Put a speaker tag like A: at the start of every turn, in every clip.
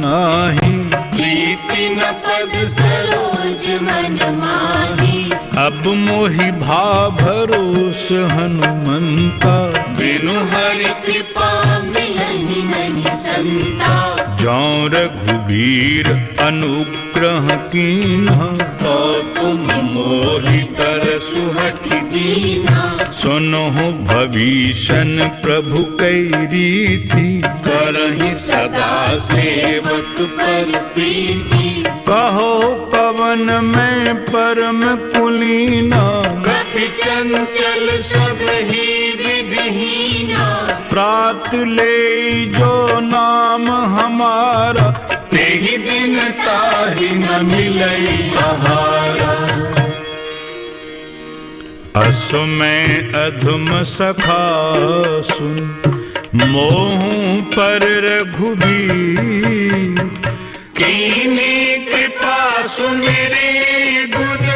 A: नाही।
B: प्रीति न पद सरोज मन माही।
A: अब मोहि भाव भरोस हनुमंता।
B: बिनु हरि कृपा मिलहि नहीं संता।
A: जौं रघुबीर अनुग्रह कीन्हा।
B: तो तुम मोहि तरसु हठि दीन्हा।
A: सुनहु भविष्य प्रभु कै रीति।
B: करहि सदा सेवक पर प्रीति।
A: कहो पवन में परम कुलीना।
B: कपि चंचल सब ही विधिहीना।
A: प्रात ले जो नाम हमारा।
B: तेहि दिन ताहि न मिलई बहारा।
A: असु में अधम सखा सुन। मोहु पर रघुबीर।
B: कीनी कृपा सुमिरी गुण।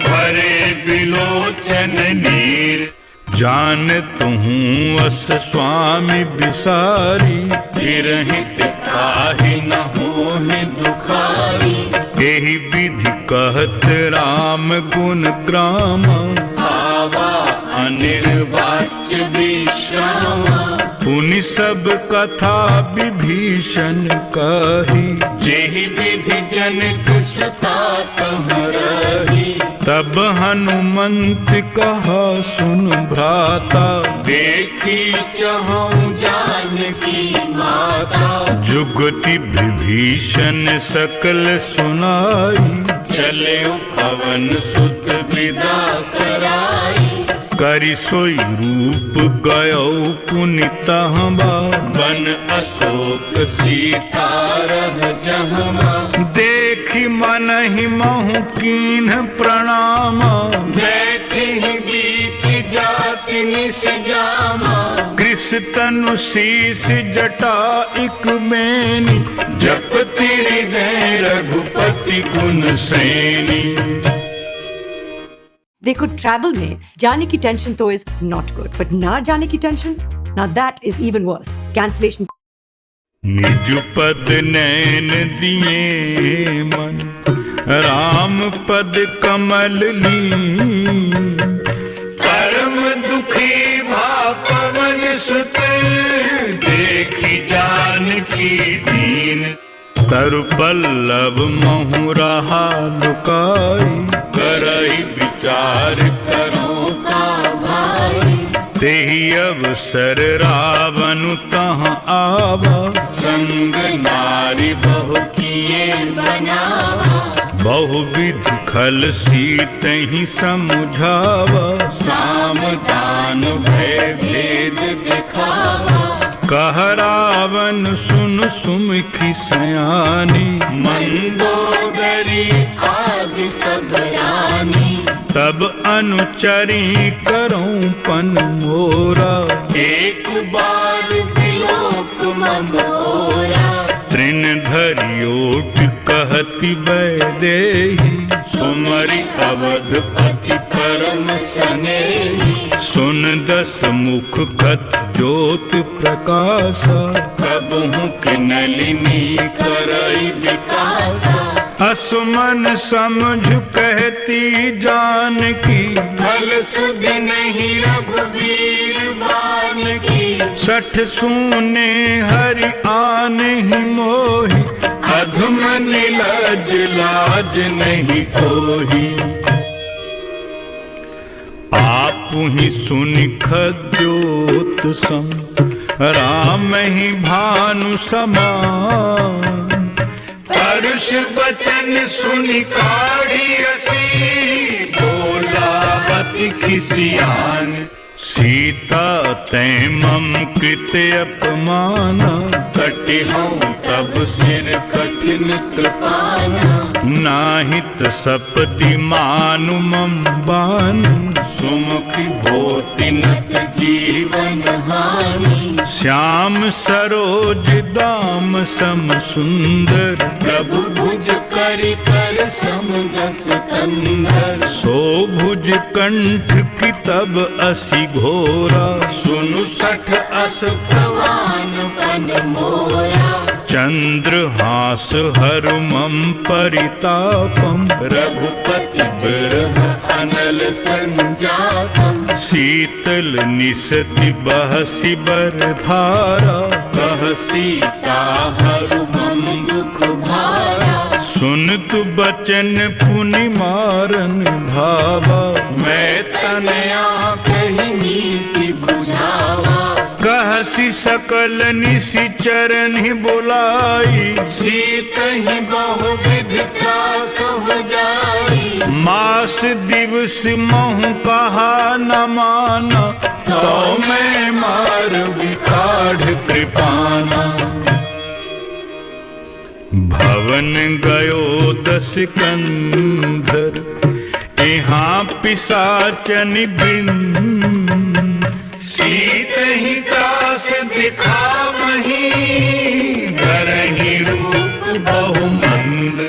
B: भरे बिलोचन नीर।
A: जानत हूँ अस स्वामी बिसारी।
B: विरहित काहि न होहि दुखारी।
A: एहि विधि कहत राम गुण ग्रामा।
B: आवा अनिर्वाच्य विश्रामा।
A: पुनि सब कथा विभीषण कही।
B: जेहि विधि जनक सुता कहु रही।
A: तब हनुमंत कहा सुन भ्राता।
B: देखी चहु जानकी माता।
A: जुगति विभीषण सकल सुनाई।
B: चले पवन सुत विदा कराई।
A: करि सोई रूप गयो पुनि तहबा।
B: वन अशोक सीता रह जहमा।
A: देखि मनहि महु कीन्ह प्रणामा।
B: बैठी बीती जाति निस जामा।
A: कृष तनु शीस जटा इक बेनी।
B: जपति हृदय रघुपति गुण सैनी।
C: देखो ट्रैवल में जाने की टेंशन तो इज नॉट गुड, बट ना जाने की tension, now that is even worse. Cancellation.
A: निज पद नैन दिए मन। राम पद कमल लीन।
B: परम दुखी भा पवन सुत। देखी जानकी दीन।
A: तरु पल्लव महु रहा लुकाई।
B: करहि विचार करो का भाई।
A: तेहि अवसर रावण तहाँ आवा।
B: संग नारी बहु किए बनावा।
A: बहुविधि खल सीतहि समुझावा।
B: साम दान भय भेद दिखावा।
A: कह रावण सुन सुमुखी सयानी।
B: मंदोदरी आदि सब रानी।
A: तब अनुचरी करऊं पन मोरा।
B: एक बार विलोक मोरा।
A: तृण धरि ओट कहति वैदेही।
B: सुमरि अवधपति परम सनेही।
A: सुन दस मुख खत ज्योत प्रकाशा।
B: कबहु किनलिनी करई विकासा।
A: असुमन समझ कहती जानकी।
B: फल सुधि नहीं रघुबीर बान की।
A: सठ सूने हरि आन ही मोहि।
B: अधम निलज लाज नहीं कोही।
A: आपुहि सुनि खद्योत सम। राम ही भानु समान।
B: परुष बचन सुनि काढ़ी असी। बोला बति खिसियान।
A: सीता तै मम कृत अपमाना।
B: कटिहऊँ तब सिर कठिन कृपाना।
A: नाहित सपति मानु मम बानी।
B: सुमुखी होति नत जीवन हानि।
A: श्याम सरोज दाम सम सुंदर।
B: प्रभु भुज करि कर सम दस कंधर।
A: सो भुज कंठ की तब असी घोरा।
B: सुनु सठ अस प्रवान पन मोरा।
A: चंद्रहास हरुमं परितापम
B: रघुपति बिरह अनल संजातम
A: शीतल निसति बहसि बरधारा
B: कह सीता हरुमं दुख भारा
A: सुन तु बचन पुनि मारन धावा
B: मैं तनया कही नीति बुझावा
A: कहसी सकल निशि चरनि बुलाई
B: सीत ही बहुविध त्रास हो जाई
A: मास दिवस महु कहा न माना तो मैं मार विकाढ़ कृपाना भवन गयो दस कंधर यहाँ पिशाचन बिन सीत ही त्रास दिखावही धरहि रूप बहुमंद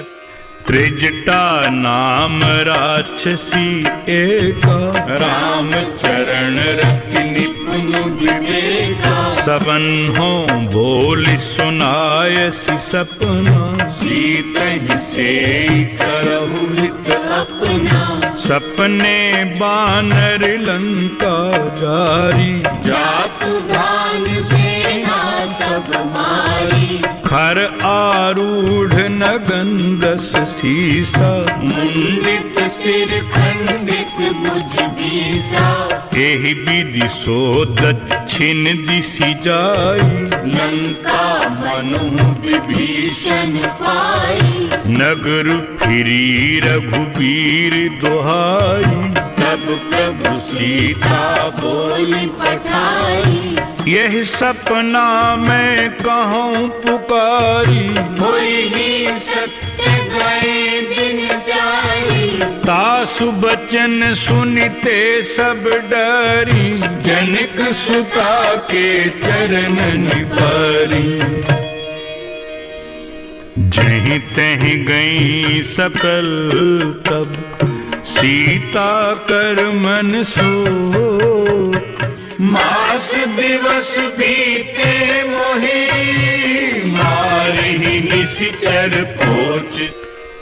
A: त्रिजटा नाम राक्षसी एका
B: राम चरण रति निपुण विवेका
A: सबन हो बोल सुनायसी सपना
B: सीत ही से करहु हित अपना
A: सपने बानर लंका जारी
B: जातु धान सेना सब मारी
A: खर आरूढ़ नगंदस सीसा
B: मुंडित सिर खंडित भुज बीसा
A: एहि विधि सो दक्षिण दिशि जाई
B: लंका मनु विभीषण पाई
A: नगर फिरी रघुबीर दोहाई
B: तब प्रभु सीता बोली पठाई
A: यह सपना मैं कहूँ पुकारी
B: होई ही सत्य गए दिन जारी
A: तासु बचन सुनते सब डरी जनक सुता के चरणन परी जहीं तहीं गई सकल तब सीता कर मन सो मास दिवस बीते मोहि मारहि निशिचर पोच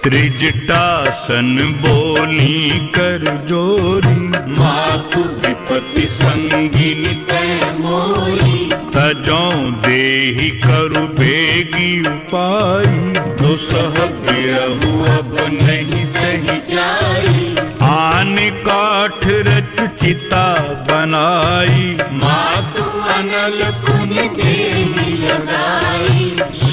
A: त्रिजटासन बोली कर जोरी
B: मातु विपति संगिन तय मोरी
A: तजों देहि करु बेगी उपाई
B: दुसह बिरहु अब नहीं सही जाई
A: आन काठ रच चिता बनाई
B: मातु अनल पुनि देहि लगाई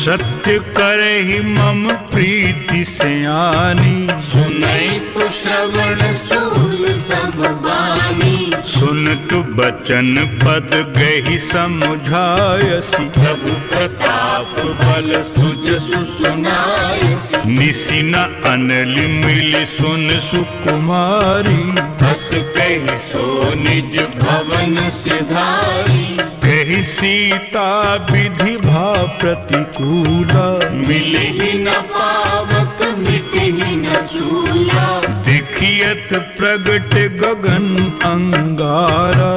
A: सत्य करहि मम प्रीति सयानी
B: सुनई तो श्रवण सूल सब बानी
A: सुनतु बचन पद गहि समुझायसी
B: प्रभु प्रताप बल सुजसु सुनाई
A: निशि न अनल मिल सुन सुकुमारी
B: हस कहि सो निज भवन सिधारी
A: कहि सीता विधि भा प्रतिकूला
B: मिल ही न पावत मिट ही न सूला
A: देखियत प्रगट गगन अंगारा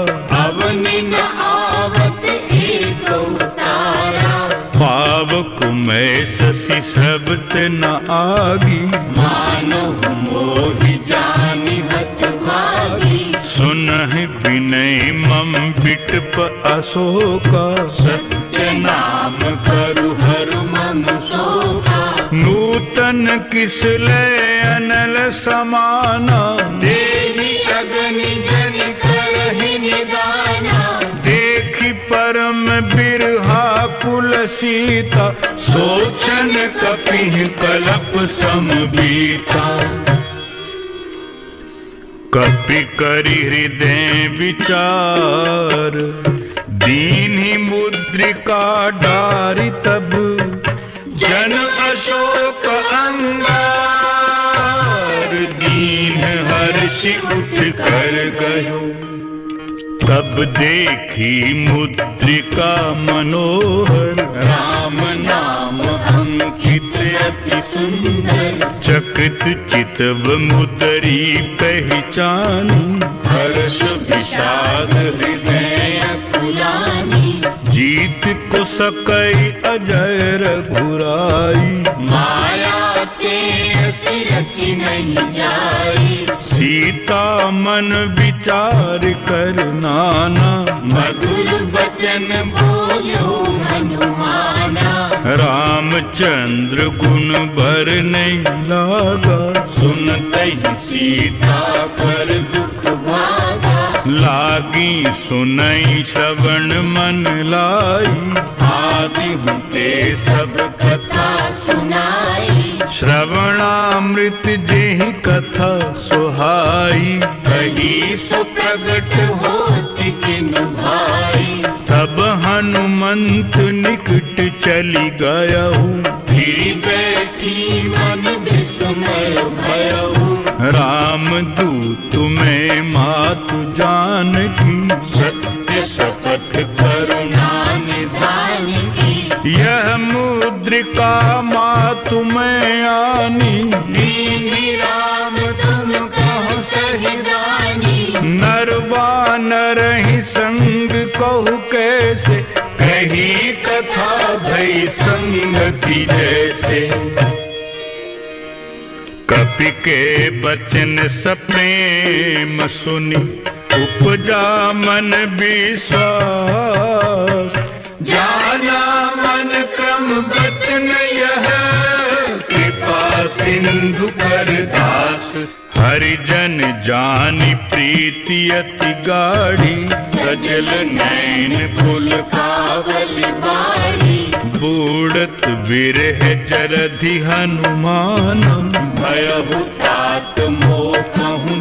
B: अवनि न आवत एक तारा
A: पावक मैं शशि शब्द न आगी
B: मानो मोहि जानि हत भागी
A: सुनहि विनय मम बिटप अशोका
B: सत्य नाम करु हरु मम शोका
A: नूतन किसलय अनल समाना
B: देवी अगनि जन करहि निदाना
A: देखि परम बिरहा कुल सीता सोचन कपिहि कलप समबीता कपि करि हृदय विचार दीन्हि मुद्रिका डारि तब जन अशोक अंगार दीन हर्षि उठ कर गयो तब देखी मुद्रिका मनोहर
B: राम नाम अंकित अति सुंदर
A: चकित चितव मुदरी पहचानी
B: हर्ष विषाद हृदय अकुलानी
A: जीत को सकई अजय रघुराई।
B: माया ते असि रचि नहीं जाई।
A: सीता मन विचार कर नाना,
B: मधुर बचन बोलो हनुमाना।
A: रामचंद्र गुण भर नहीं लागा,
B: सुनते ही सीता कर दुख भागा।
A: लागी सुनई श्रवण मन लाई।
B: आदि ते सब कथा सुनाई।
A: श्रवणामृत जेहि कथा सुहाई।
B: कही सो प्रगट होति किन भाई।
A: तब हनुमंत निकट चली गयहु,
B: फिर बैठी मन विस्मय भयहु।
A: राम दूत में मातु जानकी,
B: सत्य शपथ करुणा निधान की।
A: यह मुद्रिका मातु में आनी।
B: दीन राम तुम कहो सही दानी।
A: नर बानर ही संग कहु कैसे,
B: कही कथा भई संगति जैसे।
A: कपि के बचन सप्रेम सुनि, उपजा मन विश्वास।
B: जाना मन क्रम बचन यह, कृपा सिंधु कर दास।
A: हरिजन जानि प्रीति अति गाढ़ी,
B: सजल नैन फुल कावल बाड़ी।
A: बूढ़त विरह जरधि हनुमान,
B: भयहु तात मोह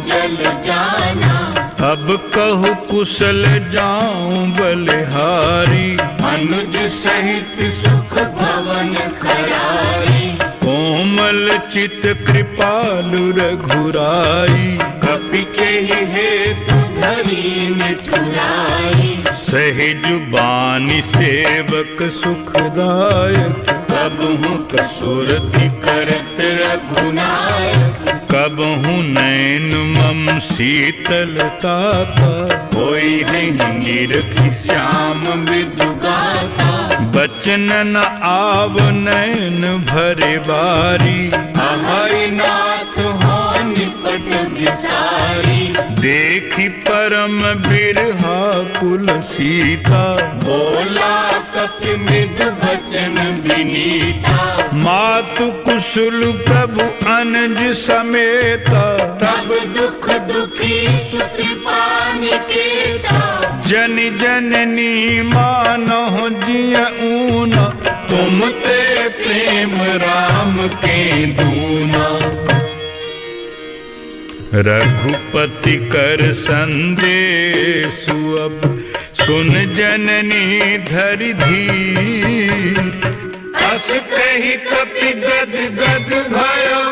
B: जल जाना।
A: अब कहु कुशल जाऊं बलिहारी।
B: अनुज सहित सुख भवन खरारी।
A: कोमल चित कृपालु रघुराई।
B: कपि के हेतु धरी निठुराई।
A: सहज बानी सेवक सुखदायक,
B: कबहु कसुरति करत रघुनायक।
A: कबहु नैन मम शीतलता का।
B: कोई है निरखि श्याम मृदु गाता।
A: बचन न आव नैन भरे बारी।
B: अहरि नाथ हो निपट विसारी।
A: देखी परम बिरहा कुल सीता।
B: बोला कपि मृदु बचन विनीता।
A: मातु कुशल प्रभु अनुज समेता।
B: तब दुख दुखी सुकृपा निकेता।
A: जन जननी मानहु जिय ऊना।
B: तुम ते प्रेम राम के दूना।
A: रघुपति कर संदेशु अब, सुन जननी धरि धीर।
B: अस कहि कपि गद गद भयउ।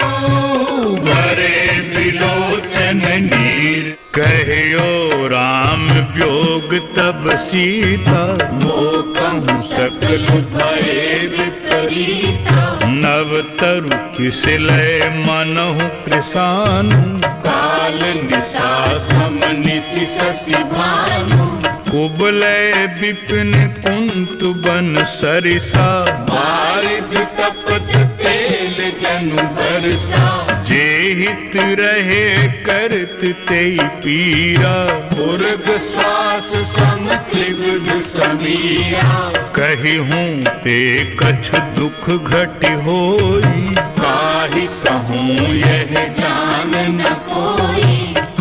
B: भरे बिलोचन नीर।
A: कहियो राम व्योग तब सीता।
B: मोकहु सकल भये विपरीता।
A: नव तरु किसलय मनहु कृसानु।
B: काल निशा सम निशि शशि भानु।
A: कुबलय विपिन कुंतु बन सरिसा।
B: बारिद तपत तेल जनु बरसा।
A: जे हित रहे करत तेई पीरा।
B: उर्ग श्वास सम त्रिविध समीरा।
A: कही हूँ ते कछु दुख घटि होई।
B: काहि कहूँ यह जान न कोई।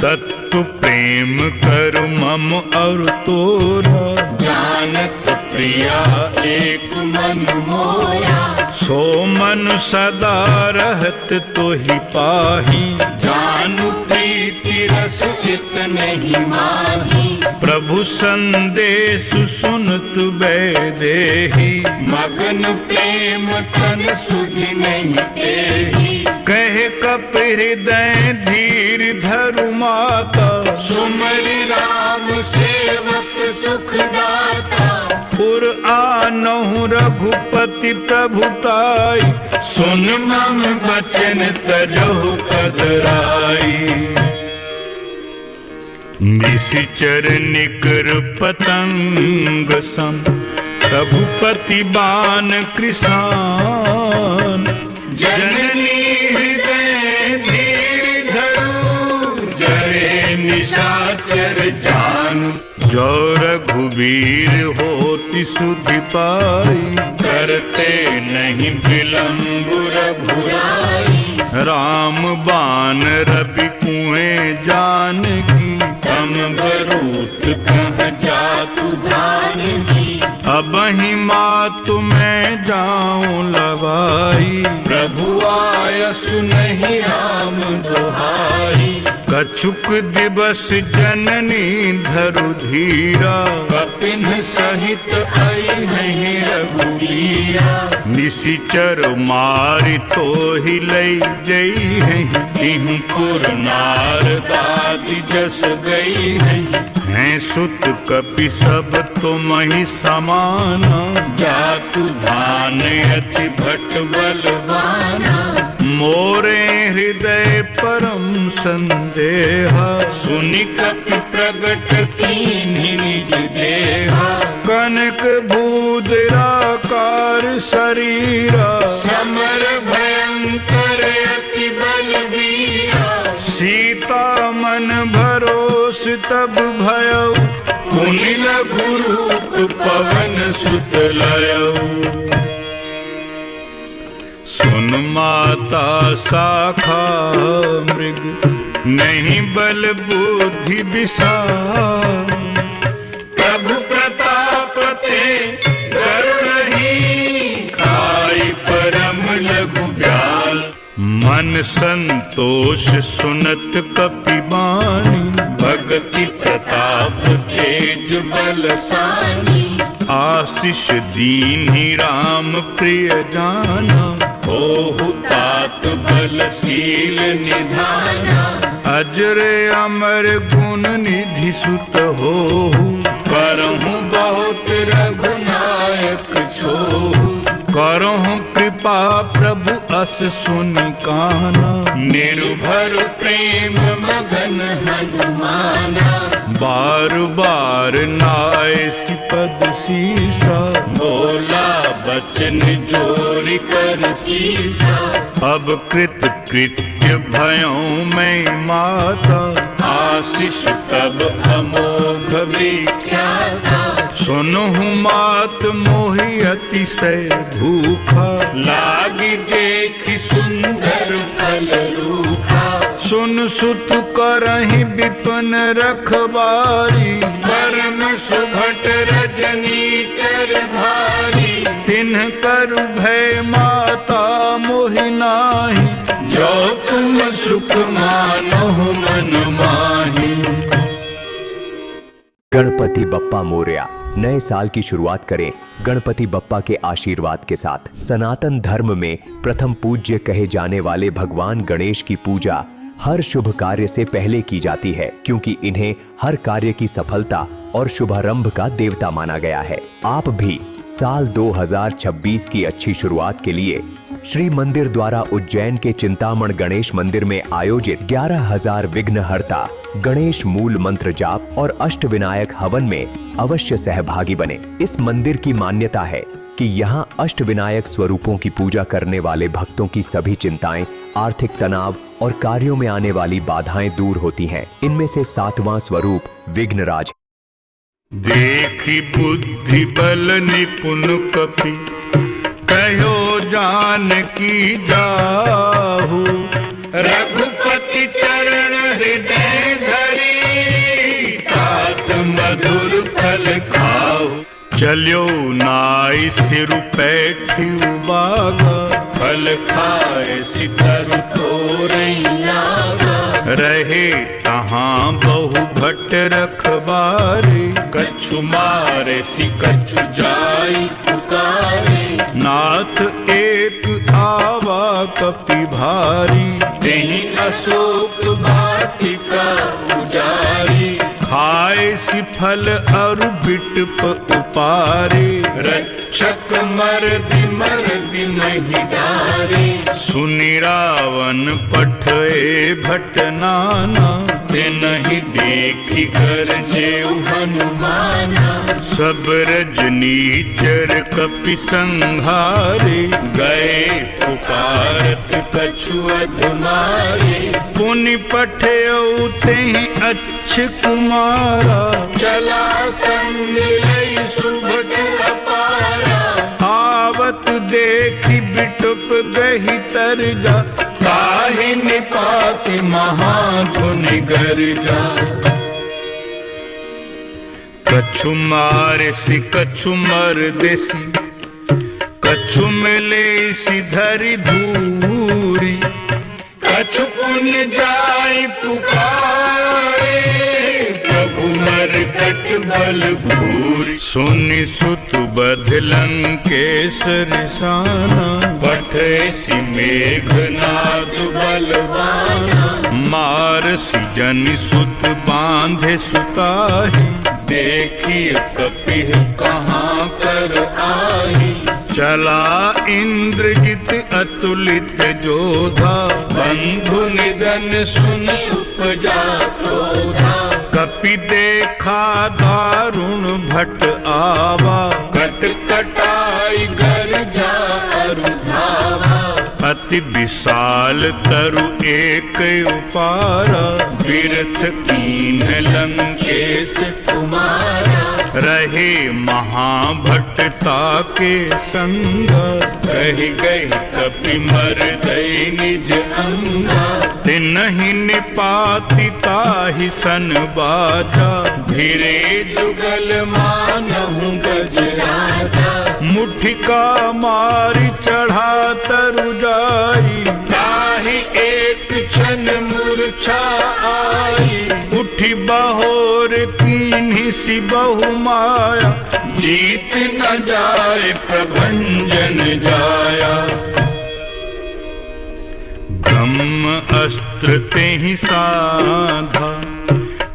A: तत्व प्रेम कर मम और तोरा।
B: जानत प्रिया एक मन मोरा।
A: सो मन सदा रहत तोहि पाही।
B: जानु प्रीति रस इत नहीं माही।
A: प्रभु संदेश सुनत वैदेही।
B: मगन प्रेम तन सुधि नहीं तेही।
A: कहे कप हृदय धीर धरु माता।
B: सुमरि राम सेवक सुखदाता।
A: पुर आनहु रघुपति प्रभुताई।
B: सुन मम बचन तजहु कदराई।
A: निशिचर निकर पतंग सम, रघुपति बान कृसान, जननी हृदय धीर धरू, जरे निशाचर जानु। जो रघुवीर होति सुधि पाई, करते नहीं विलंब रघुराई। राम बान रवि कुएं जानकी,
B: तम बरूथ कह जातु धानकी।
A: अबहि मातु मैं जाऊं लवाई,
B: प्रभु आयसु नहीं राम दुहाई।
A: कछुक दिवस जननी धरु धीरा,
B: कपिन सहित आई हैं रघुबीरा।
A: निशिचर मारि तो ही लई जई हैं,
B: तिहु पुर नारदादि जस गई हैं।
A: हैं सुत कपि सब तुम ही समाना,
B: जातु धान अति भट बलवाना।
A: मोरे हृदय परम संदेहा,
B: सुनि कपि प्रगट कीन्हि निज देहा।
A: कनक भूदराकार शरीरा,
B: समर भयंकर अति बलबीरा।
A: सीता मन भरोस तब भयउ,
B: मुनि लघु रूप पवन सुत लयउ।
A: सुन माता शाखा मृग, नहीं बल बुद्धि विशाल।
B: प्रभु प्रताप ते गरुड़हि, खाई परम लघु ब्याल।
A: मन संतोष सुनत कपि बानी,
B: भगति प्रताप तेज बलसानी।
A: आशीष दीन्हि राम प्रिय जाना,
B: होहु तात बलशील निधाना।
A: अजरे अमर गुण निधि सुत होहु,
B: करहु बहुत रघुनायक छोहु।
A: करहु कृपा प्रभु अस सुनि काना।
B: निर्भर प्रेम मगन हनुमाना।
A: बार बार नाय सिपद सीसा,
B: बोला बचन जोरि कर सीसा।
A: अब कृत कृत्य भयों मैं माता,
B: आशीष तब अमोघ विख्याता।
A: सुनहु मात मोहि अतिशय भूखा,
B: लागी देखि सुंदर फल रूखा।
A: सुन सुत करहि विपिन रखबारी,
B: परम सुभट रजनी चर भारी।
A: तिन्ह करु भय माता मोहि नाही,
B: जो तुम सुख मानो मन माही।
D: गणपति बप्पा मोरया। नए साल की शुरुआत करें गणपति बप्पा के आशीर्वाद के साथ। सनातन धर्म में प्रथम पूज्य कहे जाने वाले भगवान गणेश की पूजा हर शुभ कार्य से पहले की जाती है, क्योंकि इन्हें हर कार्य की सफलता और शुभारंभ का देवता माना गया है। आप भी साल 2026 की अच्छी शुरुआत के लिए श्री मंदिर द्वारा उज्जैन के चिंतामण गणेश मंदिर में आयोजित 11,000 विघ्नहर्ता गणेश मूल मंत्र जाप और अष्टविनायक हवन में अवश्य सहभागी बने। इस मंदिर की मान्यता है कि यहाँ अष्टविनायक स्वरूपों की पूजा करने वाले भक्तों की सभी चिंताएं, आर्थिक तनाव और कार्यों में आने वाली बाधाएं दूर होती हैं। इनमें से 7वां स्वरूप विघ्नराज।
A: देखी बुद्धि बल निपुण कपि, कहो जानकी जाहु।
B: रघुपति चरण हृदय धरी, तात मधुर फल खाओ।
A: चल्यो नाई सिर पैठियु बागा,
B: फल खाए सितर तोरई लागा।
A: रहे तहाँ बहु भट्ट रखबारे,
B: कछु मारे सि कछु जाई पुकारे।
A: नाथ एक आवा कपि भारी,
B: तेहि अशोक वाटिका उजारी।
A: खाए सि फल अरु बिटप उपारे।
B: रक्षक मर्दि मर्दि महि डारे,
A: सुनि रावण पठए भट नाना,
B: ते नहीं देखी गरजे हनुमाना।
A: सब रजनीचर कपि संहारे,
B: गए पुकारत कछु अधमारे।
A: पुनि पठयउ तेहि अच्छ कुमारा,
B: चला संग लई सुभट अपारा।
A: आवत देखि बिटुप गहि तरजा,
B: काहि निपाति महाधुनि गर्जा।
A: कछु मारेसि कछु मरदेसि, कछु मिलेसि धरि धूरी।
B: कछु पुण्य जाय पुकारे, प्रभु मरकट बल भूरि।
A: सुनि सुत बध लंकेश रिसाना,
B: पठेसि मेघनाद बलवाना।
A: मारसि जनि सुत बांधे सुताहि,
B: देखिए कपिह कहाँ कर आई।
A: चला इंद्रजित अतुलित जोधा,
B: बंधु निधन सुनि उपजा क्रोधा।
A: कपि देखा दारुण भट आवा,
B: कट कटाई गर्जा अरुधावा।
A: अति विशाल तरु एक उपारा,
B: बिरथ कीन लंकेश कुमारा।
A: रहे महाभट्टता के संग,
B: कहि गई कपि मर गई निज अंगा।
A: तिनहि निपाति ताहि सन बाजा,
B: धीरे जुगल मानहु गजराजा।
A: मुठिका मारि चढ़ा तरु जाई,
B: ताहि एक क्षण मूर्छा आई।
A: उठि बहोर कीन्हि सि बहु माया,
B: जीत न जाए प्रभंजन जाया।
A: ब्रह्म अस्त्र तेहि साधा,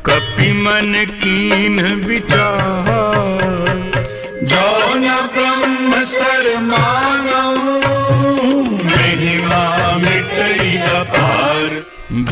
A: कपि मन कीन विचार।
B: जो न ब्रह्म सर मानऊ, महिमा मिटई अपार।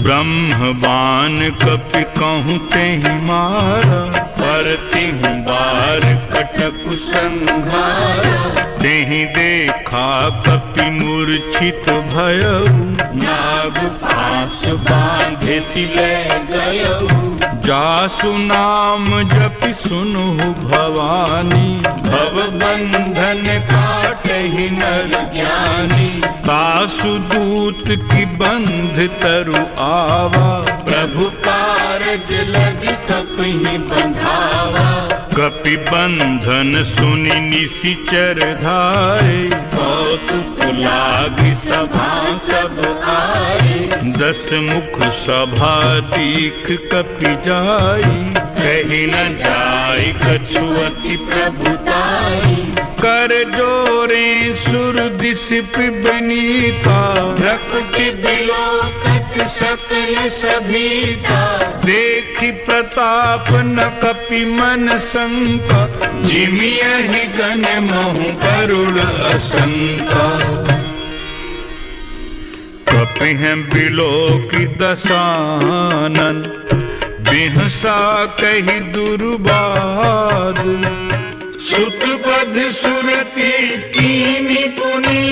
A: ब्रह्मवान कपि कहूँ तेहि मारा,
B: परतिहु बार कटक संहारा।
A: तेहि देखा कपि मूर्छित भयउ,
B: नाग पास बांधे सिले गयऊ।
A: जासु नाम जपि सुनहु भवानी,
B: भव बंधन काटहि नर ज्ञानी।
A: तासु दूत की बंध तरु आवा,
B: प्रभु कारज लगी कपि बंधावा।
A: कपि बंधन सुनि निशिचर धाये,
B: कौतुक लागी सभा सब आए।
A: 10 मुख सभा दीख कपि जाई,
B: कही न जाय कछु अति प्रभुताई।
A: कर जोरे सुर दिस पिबनीता,
B: प्रकृति बिलोकत सकल सभीता।
A: देखि प्रताप न कपि मन शंका,
B: जिमियहि गण महु करुण असंका।
A: कपि हैं बिलोकि दसानन, बिहसा कहि दुर्बाद।
B: सुत बध सुरति कीनी पुनी,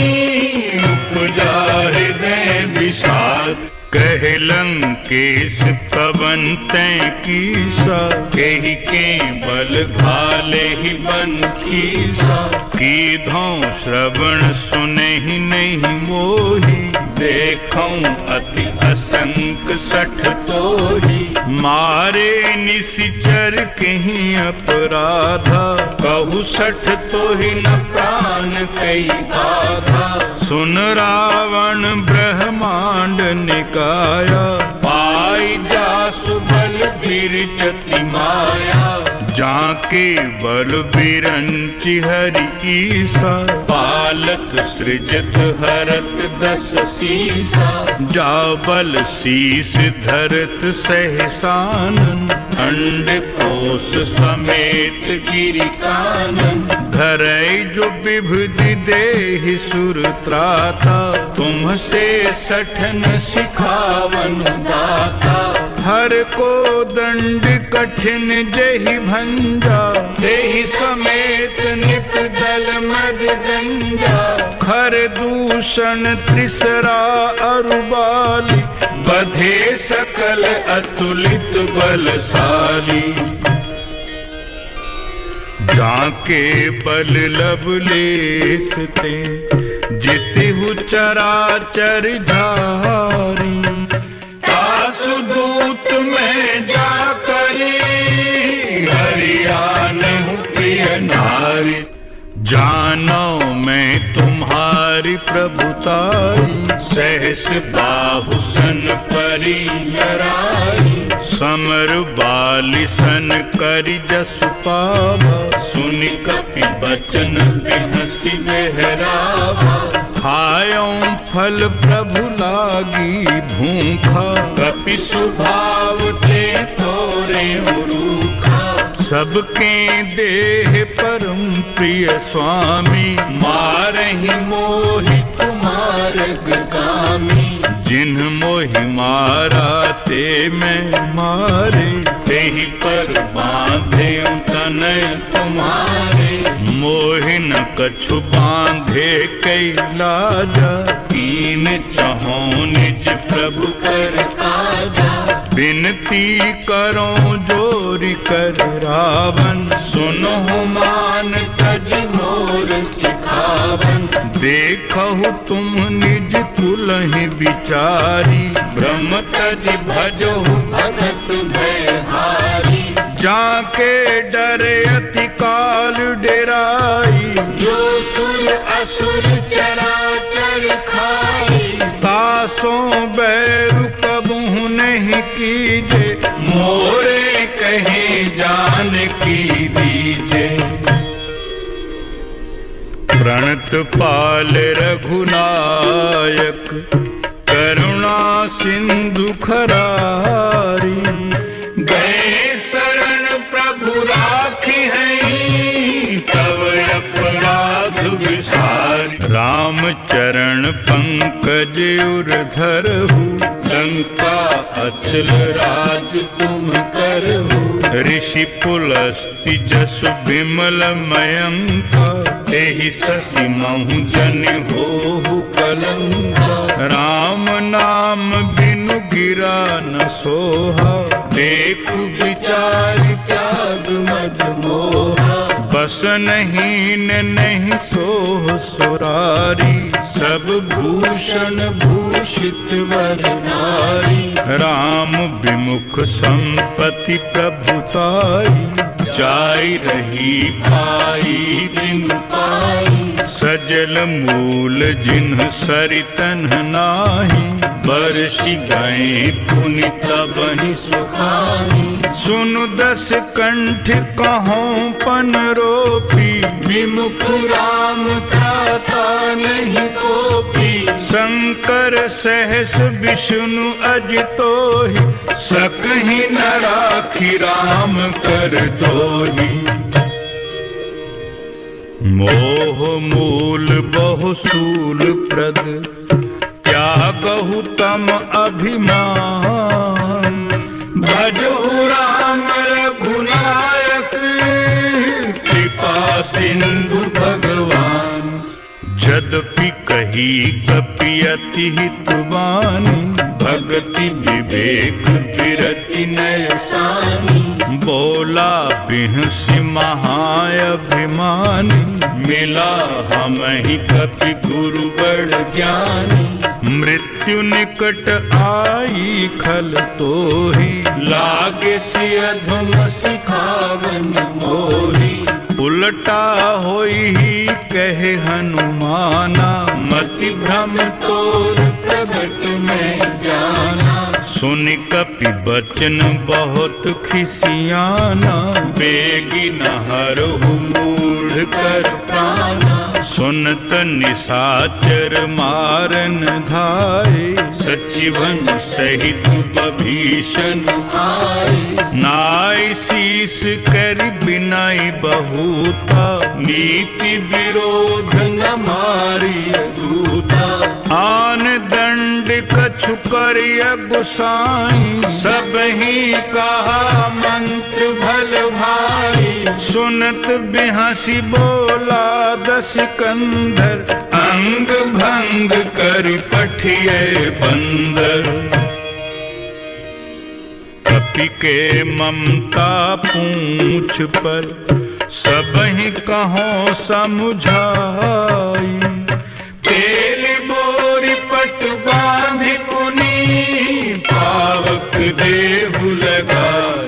B: उपजा हृदय विषाद।
A: कहे लंकेश पवन तै कीसा,
B: केहि के बल घाले ही बन खीसा।
A: कीधौं श्रवण सुनहि नहीं मोही,
B: देखऊं अति असंक सठ तोही।
A: मारे निशिचर कहीं अपराधा,
B: कहु सठ तोहि न प्राण कई बाधा।
A: सुन रावण ब्रह्मांड निकाया,
B: पाई जासु बल बिरचति माया।
A: जाके बल बिरंचि हरि ईसा,
B: पालत सृजत हरत 10 सीसा।
A: जा बल शीस धरत सहसानन,
B: खंड कोश समेत गिरि कानन।
A: धरई जो विभुति देहि सुर त्राता,
B: तुमसे सठन सिखावन दाता।
A: हर को दंड कठिन जहि भंजा,
B: देहि समेत निपदल मद गंजा।
A: खर दूषण त्रिसरा अरुबाली,
B: बधे सकल अतुलित बलशाली।
A: जाके बल लवलेस ते, जितिहु चराचर झारी।
B: तासुदूत में जाकरी, हरियाणहु प्रिय नारी।
A: जानो मैं तुम्हारी प्रभुताई,
B: सहस बाहु सन परी लराई।
A: समर बाली सन करि जसु पावा,
B: सुनि कपि बचन बिहसि बहरावा।
A: खायों फल प्रभु लागी भूखा,
B: कपि सुभाव ते तोरे रूखा।
A: सबके देह परम प्रिय स्वामी,
B: मारहि मोहि कुमार गामी।
A: जिन्ह मोहि मारा ते मैं मारे,
B: तेहि पर बांधे तनय तुम्हारे।
A: मोहि न कछु बांधे कैलाजा,
B: तीन चहों निज प्रभु कर काजा।
A: बिनती करो जोरि कर रावण,
B: सुनहु मान तज मोर सिखावन।
A: देखहु तुम निज तुलहि विचारी,
B: ब्रह्म तज भजहु भगत भयहारी।
A: जाके डरे अति काल डेराई,
B: जो सुर असुर चराचर खाई।
A: तासों बैरु कबहु नहीं कीजे,
B: मोरे कहे जान की दीजे।
A: प्रणत पाल रघुनायक, करुणा सिंधु खरारी।
B: गए शरण प्रभु राखी हैं, तव अपराध विसारी।
A: राम चरण पंकज उर धरहु,
B: लंका अचल राज तुम करहु।
A: ऋषि पुलस्ति जसु विमल मयंका,
B: तेहि शशि महु जन होहु कलंका।
A: राम नाम बिनु गिरा न सोहा,
B: देखु विचार त्याग मद मोहा।
A: बस नहीं नहीं सोह सुरारी।
B: सब भूषण भूषित वर नारी।
A: राम विमुख संपत्ति प्रभुताई,
B: जाई रही पाई बिनु पाई।
A: सजल मूल जिन्ह सरितन नाही,
B: बरसि गए पुनि तबहि सुखानी।
A: सुनु दस कंठ कहों पन रोपी,
B: विमुख राम त्राता नहीं कोपी।
A: शंकर सहस विष्णु अजितोहि,
B: सकहि न राखी राम कर तोहि।
A: मोह मूल बहु सूल प्रद, त्यागहु तम अभिमान।
B: भजहु राम रघुनायक, कृपा सिंधु भगवान।
A: यद्यपि कही कपि अति हितवानी,
B: भक्ति विवेक विरति नयसानी।
A: बोला बिहसि महाअभिमानी,
B: मिला हमहि कपि गुरु बड़ ज्ञानी।
A: मृत्यु निकट आई खल तोहि,
B: लागे सि अधम सिखावन मोहि।
A: उलटा होई ही कहे हनुमाना,
B: मति भ्रम तोर प्रगट में जाना।
A: सुनि कपि बचन बहुत खिसियाना,
B: बेगी न हरहु मूढ़ कर प्राणा।
A: सुनत निशाचर मारन धाये, सचिवन सहित विभीषण आए। नाय शीस कर बिनाई बहुता, नीति विरोध न मारिय दूता। आन दंड कछु करिय गुसाई, सब ही कहा मंत्र भल भाई। सुनत बिहसी बोला दस कंधर, अंग भंग कर पठिए बंदर। कपि के ममता पूंछ पर, सबहि कहो समुझाई। तेल बोरी पट बांधि पुनी, पावक देहु लगाई।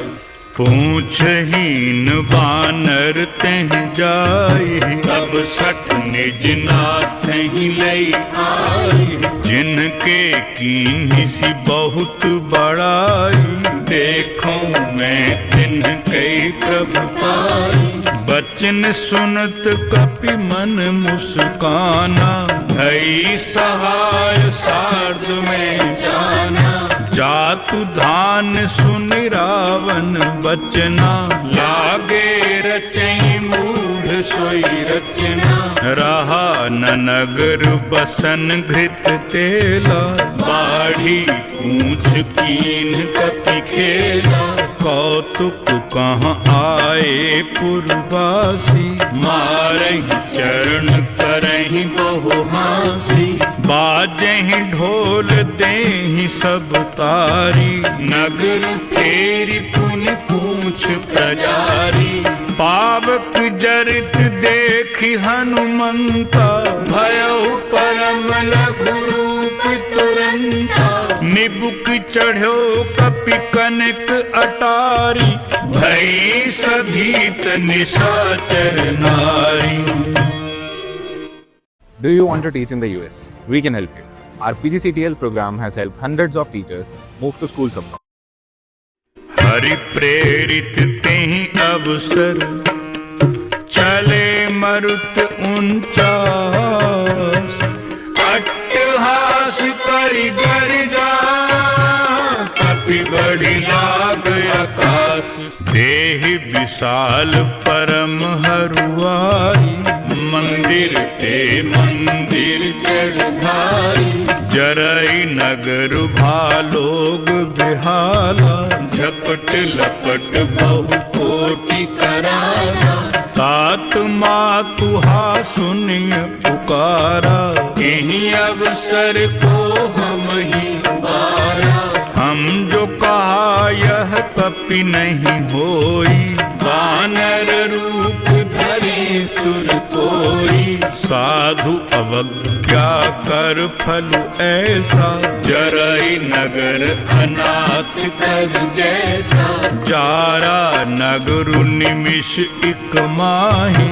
A: पूंछहीन बानर तेह जाई, तब सठ निज नाथ ही लई आई। जिनके कीन्ही सी बहुत बड़ाई, देखो मैं तिनके प्रभु पाई। बचन सुनत कपि मन मुस्काना, भई सहाय सार्ध में जाना। जातु धान सुनि रावण बचना, लागे रचई मूढ़ सोई रचना। रहा न नगर बसन घृत चेला, बाढ़ी पूछ कीन कपि खेला। कौतुक कहाँ आए पुरवासी, मारहि चरण करहि बहु हासी। बाजहि ढोल देहि सब तारी, नगर फेरि पुनि पूछ प्रजारी। पावक जरित देखि हनुमंता, भयउ परम लघु रूप तुरंता। निबुक चढ़ो कपि कनक अटारी, भई सभीत निशाचर नारी।
E: Do you want to teach in the US? We can help you. Our PGCTL program has helped hundreds of teachers move to schools abroad.
A: Hari प्रेरित तेहि अवसर, चले मरुत 49। अट्टहास करि गर्जा, कपि बढ़ि लाग आकाश। देहि विशाल परम हरुआई, मंदिर ते मंदिर जड़धारी। जरई नगर भालोग बिहाला, झपट लपट बहु कोटि करारा। तात मातुहा सुनिय पुकारा, यही अवसर को हम ही उबारा। हम जो कहा यह कपि नहीं होई, वानर रूप धरे सुर कोई। साधु अवज्ञा कर फल ऐसा, जरई नगर अनाथ कर जैसा। जारा नगर निमिष इक माही,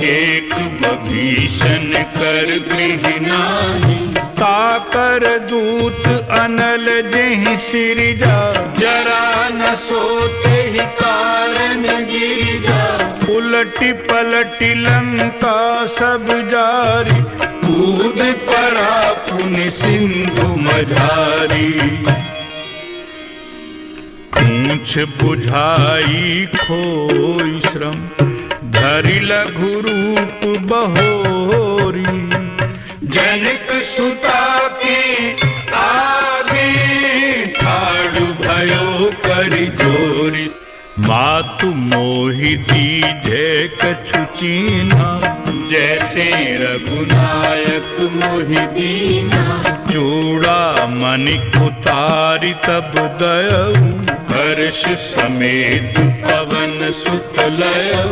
A: एक विभीषण कर गृह नाही। ताकर दूत अनल जेहि सिरजा, जरा न सोते ही कारण गिरिजा। उलटी पलटी लंका सब जारी, कूद पड़ा पुनि सिंधु मझारी। पूछ बुझाई खोई श्रम, धरि लघु रूप बहोरी। जनक सुता के आगे, ठाड़ भयो करि जोरी। मातु मोहि दीजे कछु चीन्हा, जैसे रघुनायक मोहि दीना। चूड़ा मणिक उतारी तब दयऊ, हर्ष समेत पवन सुत लयऊ।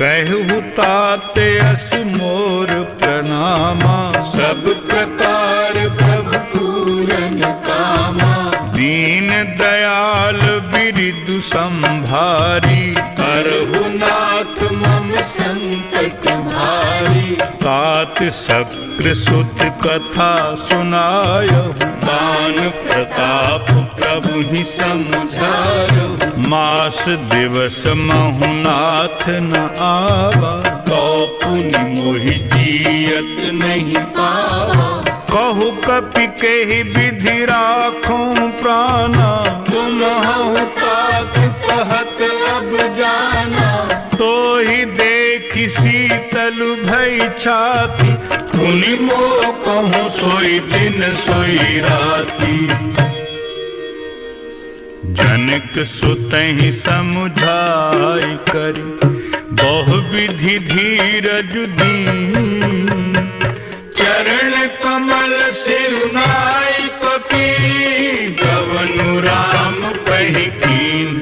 A: कहु ताते अस मोर प्रणामा, सब प्रकार प्रभु पूरन कामा। दीन दयाल बिरिदु संभारी, करहु नाथ मम संकट भारी। तात शक्र सुत कथा सुनायहु, दान प्रताप प्रभु ही समझायहु। मास दिवस महु नाथ न आवा, तो पुनि मोहि जियत नहीं पावा। कहु कपि के ही विधि राखों प्राणा,
B: तुम हूँ तात कहत अब जाना,
A: तो ही देखी शीतल भई छाती,
B: उनि मोह कहूँ सोई दिन सोई राती।
A: जनक सुतहि समुझाई करि, बहु विधि धीरज दीन,
B: चरण कमल सिरुनाई कपि, गवनु राम कहि कीन।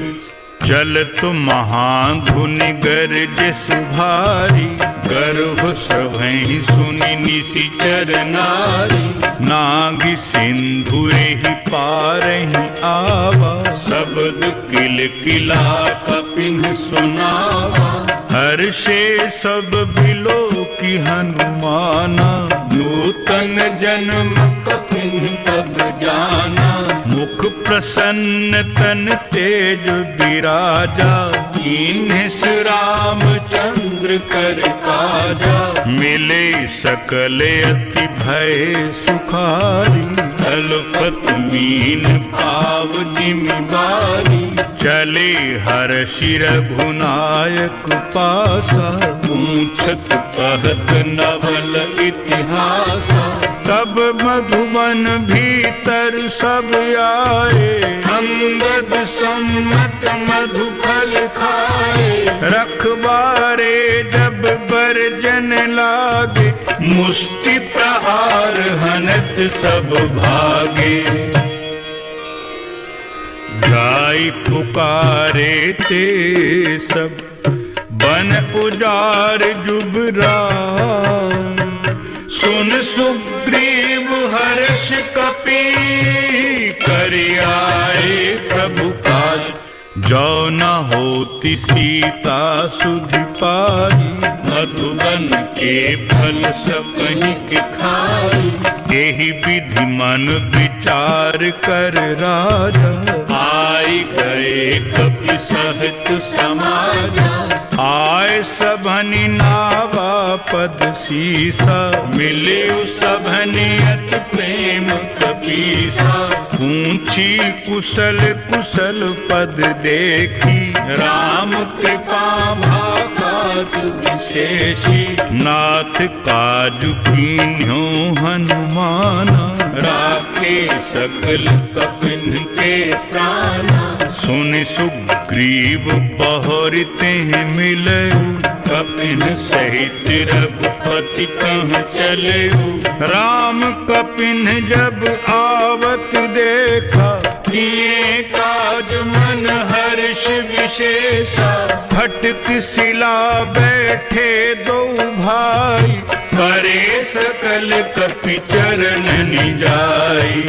A: चलत महाधुनि गरज सुभारी,
B: गर्भ श्रवहि सुनि निशिचर नारी,
A: नाग सिंधु एहि पारहि आवा,
B: शब्द किल किला कपिन सुनावा।
A: हर्षे सब बिलो की हनुमाना,
B: नूतन जन्म कपिन तब जाना,
A: मुख प्रसन्न तन तेज विराजा,
B: कीन्ह रामचंद्र कर काजा।
A: मिले सकल अति भय सुखारी,
B: तलपत मीन पाव जिम्मेदारी,
A: चले हर्षि रघुनायक पासा,
B: पूछत कहत नवल इतिहासा।
A: तब मधुबन भीतर सब आए,
B: अंगद सम्मत मधुफल खाए,
A: रखबारे जब बरजन लागे,
B: मुष्टि प्रहार हनत सब भागे।
A: गाय पुकारे ते सब बन उजार जुबरा,
B: सुन सुग्रीव हर्ष कपि, करि आए प्रभु काज।
A: जो न होती सीता सुधि पाई,
B: मधुबन के फल सबहि के खाई।
A: एहि विधि मन विचार कर राजा,
B: आई गए कपि सहित समाजा।
A: आय सबनि नावा पद सीसा,
B: मिले सबनि अति प्रेम कपीसा।
A: पूछी कुशल कुशल पद देखी,
B: राम कृपा भाकात विशेषी।
A: नाथ काजु कीन्ह्यो हनुमाना,
B: राखे सकल कपिन के प्राणा।
A: सुनि सुग्रीव बहुरिते मिले,
B: कपिन सहित रघुपति कहाँ चलेऊ।
A: राम कपिन जब आवत देखा,
B: किए काज मन हर्ष विशेषा।
A: फटक सिला बैठे दो भाई,
B: करे सकल कपि चरण निजाई।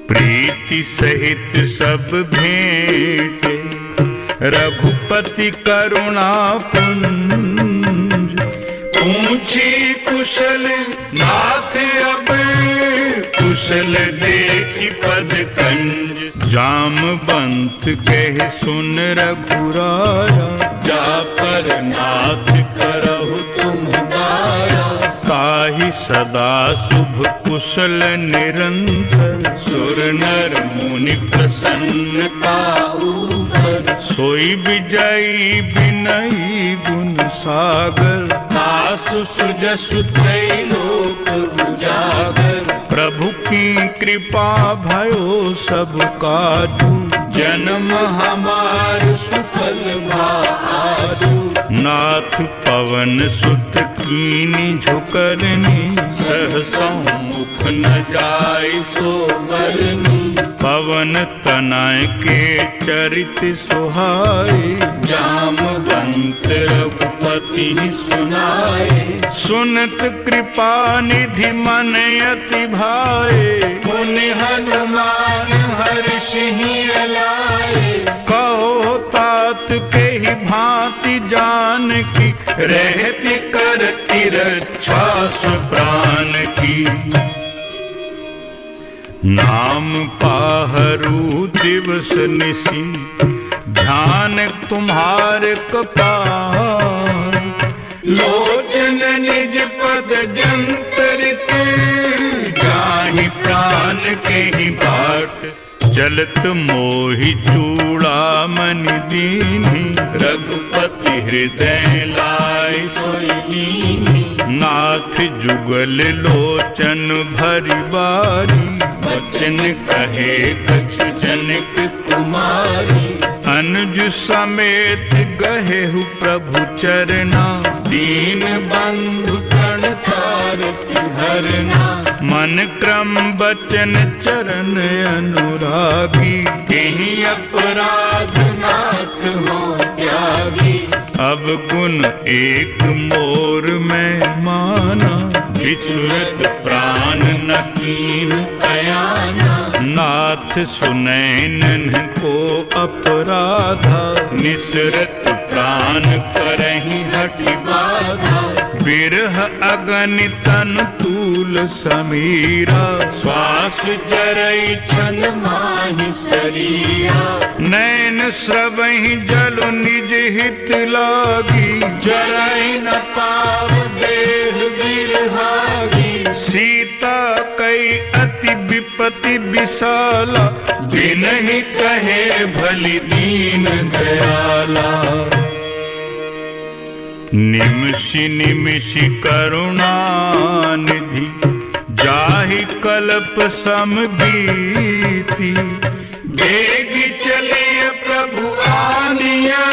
A: प्रीति सहित सब भेंटे, रघुपति करुणा पुंज।
B: पूछी कुशल नाथ अब, कुशल देखी पद कंज।
A: जामवंत कह सुन रघुराया,
B: जा पर नाथ करहु तुम दाया।
A: ताहि सदा शुभ कुशल निरंतर,
B: सुर नर मुनि प्रसन्न ऊपर।
A: सोई विजयी विनयी गुण सागर,
B: आसु सुजसु त्रैलोक उजागर।
A: प्रभु की कृपा भयो सब काजू,
B: जन्म हमार सुफल भा आजू।
A: नाथ पवन सुत कीनी झुकरनी,
B: सहसा मुख न जाय सो बरनी।
A: पवन तनय के चरित सुहाए,
B: जामवंत रघुपति सुनाए।
A: सुनत कृपा निधि मन अति भाए।
B: मुनि हनुमान हर्षि अलाए।
A: कहो तात के ही भांति जान की,
B: रहति करति रक्षा प्राण की।
A: नाम पाहरू दिवस निसी, ध्यान तुम्हारे कपार।
B: लोचन निज पद जंतरित,
A: के ही बाट, चलत मोहि चूड़ामणि दीन्ही,
B: रघुपति हृदय लाय सोई लीन्ही।
A: नाथ जुगल लोचन भरि बारी,
B: वचन कहे कछु जनक कुमारी।
A: अनुज समेत गहेहु प्रभु चरना,
B: दीन बंधु प्रणतारति हरना।
A: मन क्रम बचन चरण अनुरागी,
B: तेहि अपराध नाथ हो त्यागी।
A: अब गुण एक मोर में माना,
B: बिछुरत प्राण न कीन कयाना।
A: नाथ सुनैनन को अपराधा,
B: निसरत प्राण करहि हठि बाधा।
A: बिरह अगनि तन तूल समीरा,
B: श्वास जरई छन माहि शरीरा।
A: नैन स्रवहि जल निज हित लागी,
B: जरई न पाव देह बिरहागी।
A: सीता कई अति विपति विशाला,
B: बिनहि कहे भली दीन दयाला।
A: निमिषि निमिषि करुणा निधि, जाहि कल्प सम बीती।
B: बेगी चलिए प्रभु आनिया,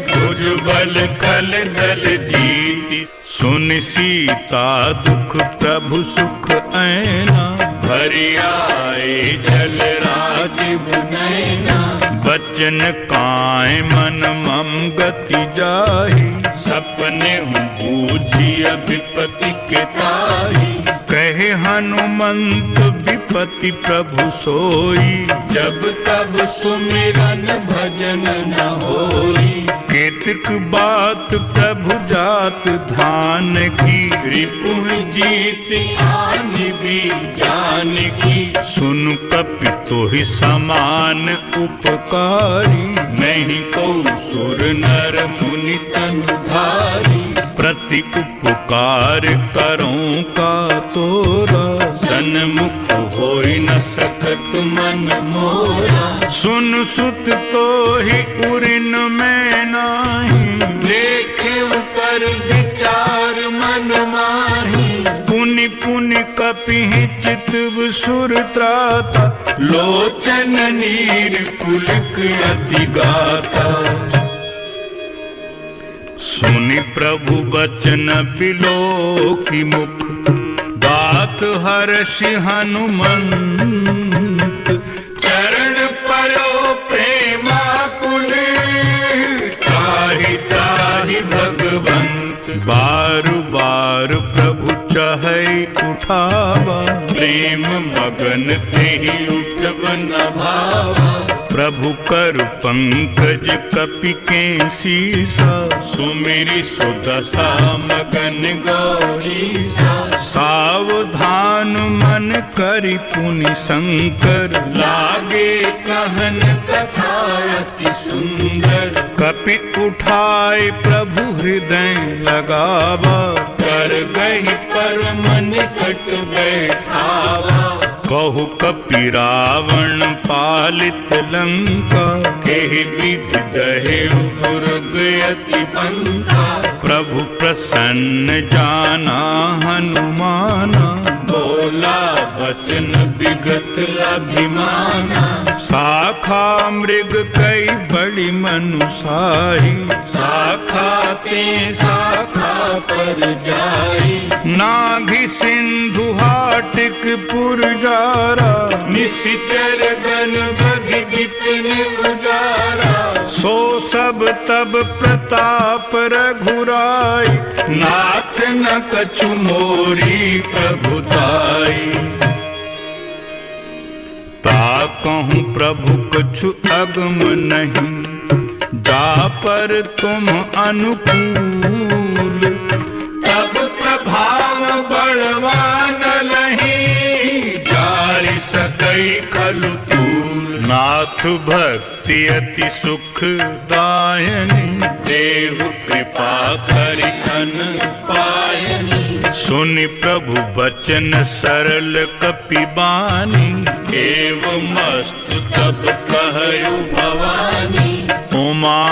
B: भुजबल खल दल जीति।
A: सुन सीता दुख प्रभु सुख ऐना,
B: भरि आए जल राजीव नैना।
A: बचन काय मन मम गति जाहि,
B: सपने हूँ बूझिया विपति के ताही।
A: कहे हनुमंत विपति प्रभु सोई,
B: जब तब सुमिरन भजन न होई।
A: केतक बात प्रभु जात धान की,
B: रिपुह जीत आनि भी जान की।
A: सुन कपि तोहि समान उपकारी,
B: नहीं को सुर नर मुनि तनुधारी।
A: प्रति उपकार करों का तोरा,
B: सन्मुख होई न सखत मन मोरा।
A: सुन सुत तो ही उरिन में नाही,
B: देखे कर विचार मन माही।
A: पुनि पुनि कपि चितव सुर त्राता,
B: लोचन नीर कुलिक अति गाता।
A: सुनि प्रभु बचन बिलोकि मुख, बात हर्षि हनुमंत।
B: चरण परो प्रेमाकुल, ताहि ताहि भगवंत।
A: बार बार प्रभु चहै उठावा,
B: प्रेम मगन तेहि उठब न भावा।
A: प्रभु कर पंकज कपि के सीसा,
B: सुमिरि सुदशा मगन गौरीसा।
A: सावधान मन करि पुनि शंकर,
B: लागे कहन कथा अति सुंदर।
A: कपि उठाए प्रभु हृदय लगावा,
B: कर गहि परम निकट बैठावा।
A: कहु कपि रावण पालित लंका,
B: केहि विधि दहेउ दुर्ग अति पंका।
A: प्रभु प्रसन्न जाना हनुमाना,
B: बोला वचन विगत अभिमाना।
A: शाखा मृग कई बड़ी मनुसाही,
B: शाखा ते शाखा पर जाई।
A: नाभि सिंधु हाटिक पुरजारा,
B: निश्चर गण बधि विपिन उजारा।
A: सो सब तब प्रताप रघुराई,
B: नाथ न कछु मोरी प्रभुताई।
A: ता कहूँ प्रभु कछु अगम नहीं, जा पर तुम अनुकूल।
B: तब प्रभाव बड़वान लही, जारि सकई खलु तूल।
A: नाथ नाथ भक्ति अति सुखदायनी,
B: देहु कृपा करि अन पायनी।
A: सुनि प्रभु बचन सरल कपि बानी,
B: एवं मस्तु तब कहु भवानी।
A: उमा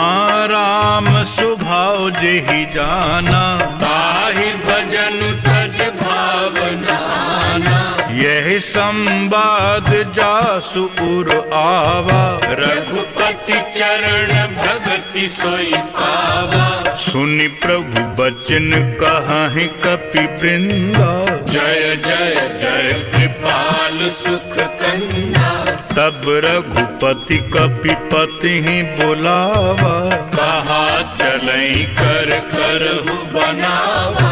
A: राम स्वभाव जेहि जाना,
B: ताहि भजन तज भावना आना।
A: यह संवाद जासु उर आवा,
B: रघुपति चरण भगति सोई पावा।
A: सुनि प्रभु बचन कहि कपि वृंदा,
B: जय जय जय कृपाल सुख कंदा।
A: तब रघुपति कपिपति बुलावा,
B: कहा चलई कर करहु बनावा।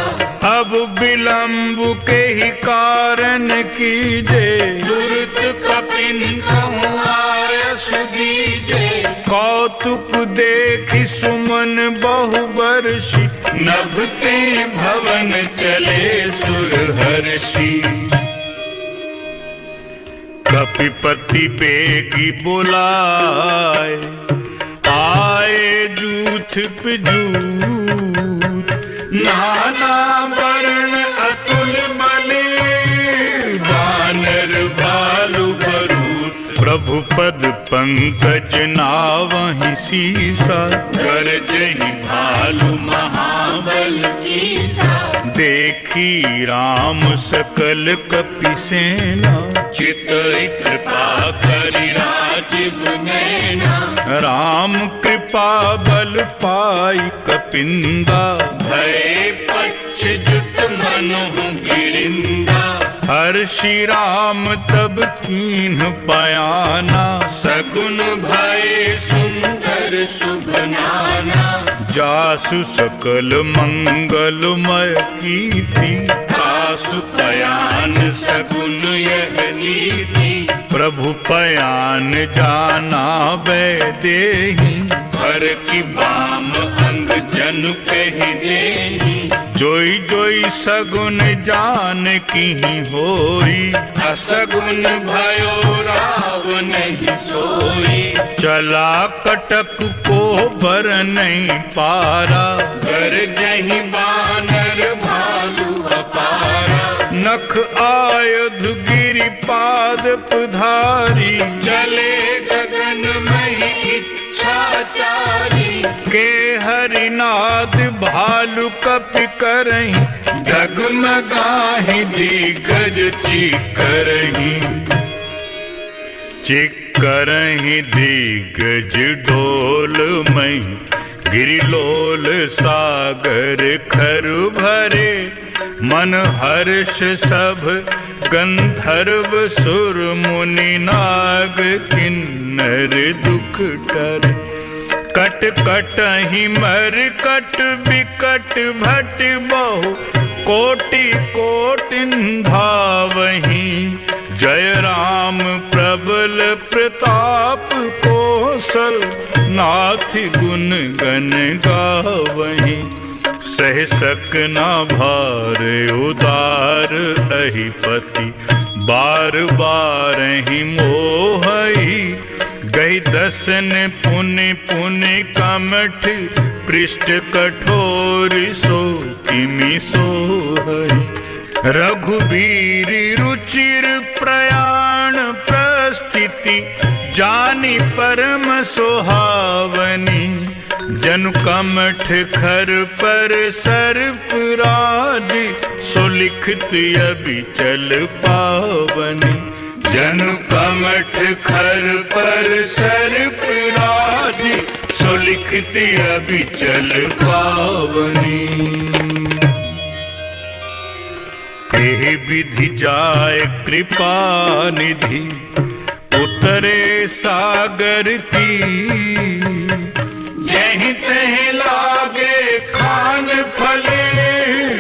A: अब विलंब के ही कारण कीजे,
B: तुरत कपिन कहूँ आयस दीजे।
A: कौतुक देखि सुमन बहु बरसी,
B: नभते भवन चले सुरहर्षि।
A: कपिपति बेगी बुलाए, आए जूथ पे जूथ।
B: नाना वर्ण अतुल बले, वानर भालु बरूथ।
A: प्रभु पद पंकज नावहि सीसा,
B: गरजहि भालु महाबल कीसा।
A: देखी राम सकल कपि सेना,
B: चितई कृपा करि राजीव नैना।
A: राम कृपा बल पाई कपिंदा,
B: भय पक्ष जुत मनु गिरिंदा।
A: हर्षि राम तब कीन्ह पयाना,
B: सगुन भय सुंदर शुभ नाना।
A: जासु सकल मंगलमय कीर्ति,
B: आसु पयान सगुन यह नीति।
A: प्रभु पयान जाना वैदेही,
B: फर की बाम अंग जनु कहि देहि।
A: जोई जोई सगुन जान की होई,
B: असगुन भयो रावण ही सोई।
A: चला कटक को बर नहीं पारा,
B: गरजहि बानर भालु अपारा।
A: नख आयुध गिरि पाद पधारी,
B: चले गगन महि इच्छाचारी।
A: के हरिनाद भालु कपि करही,
B: डगमगाहि दिग्गज चीकरहि।
A: चिकरहि दिग्गज डोल मई, गिरिलोल सागर खर भरे। मन हर्ष सब गंधर्व सुर मुनि नाग, किन्नर दुख टरे। कट कट ही मर कट बिकट भट बहु, कोटि कोटिन धावहीं। जय राम प्रबल प्रताप कौशल, नाथ गुण गण गावहीं। सह सक न भार उदार अहिपति, बार बार ही मोहई। गई दसन पुनि पुनि कमठ, पृष्ठ कठोर सो किमि सोहई। रघुबीर रुचिर प्रयाण प्रस्थिति, जानी परम सुहावनी। जनु कमठ खर पर सर्प राज, सो लिखत अबिचल पावनी। जनु कमठ खर पर सर्प राज, सो लिखत अबिचल पावनी। एह विधि जाय कृपा निधि, उतरे सागर की।
B: जहि तहि लागे खान फले,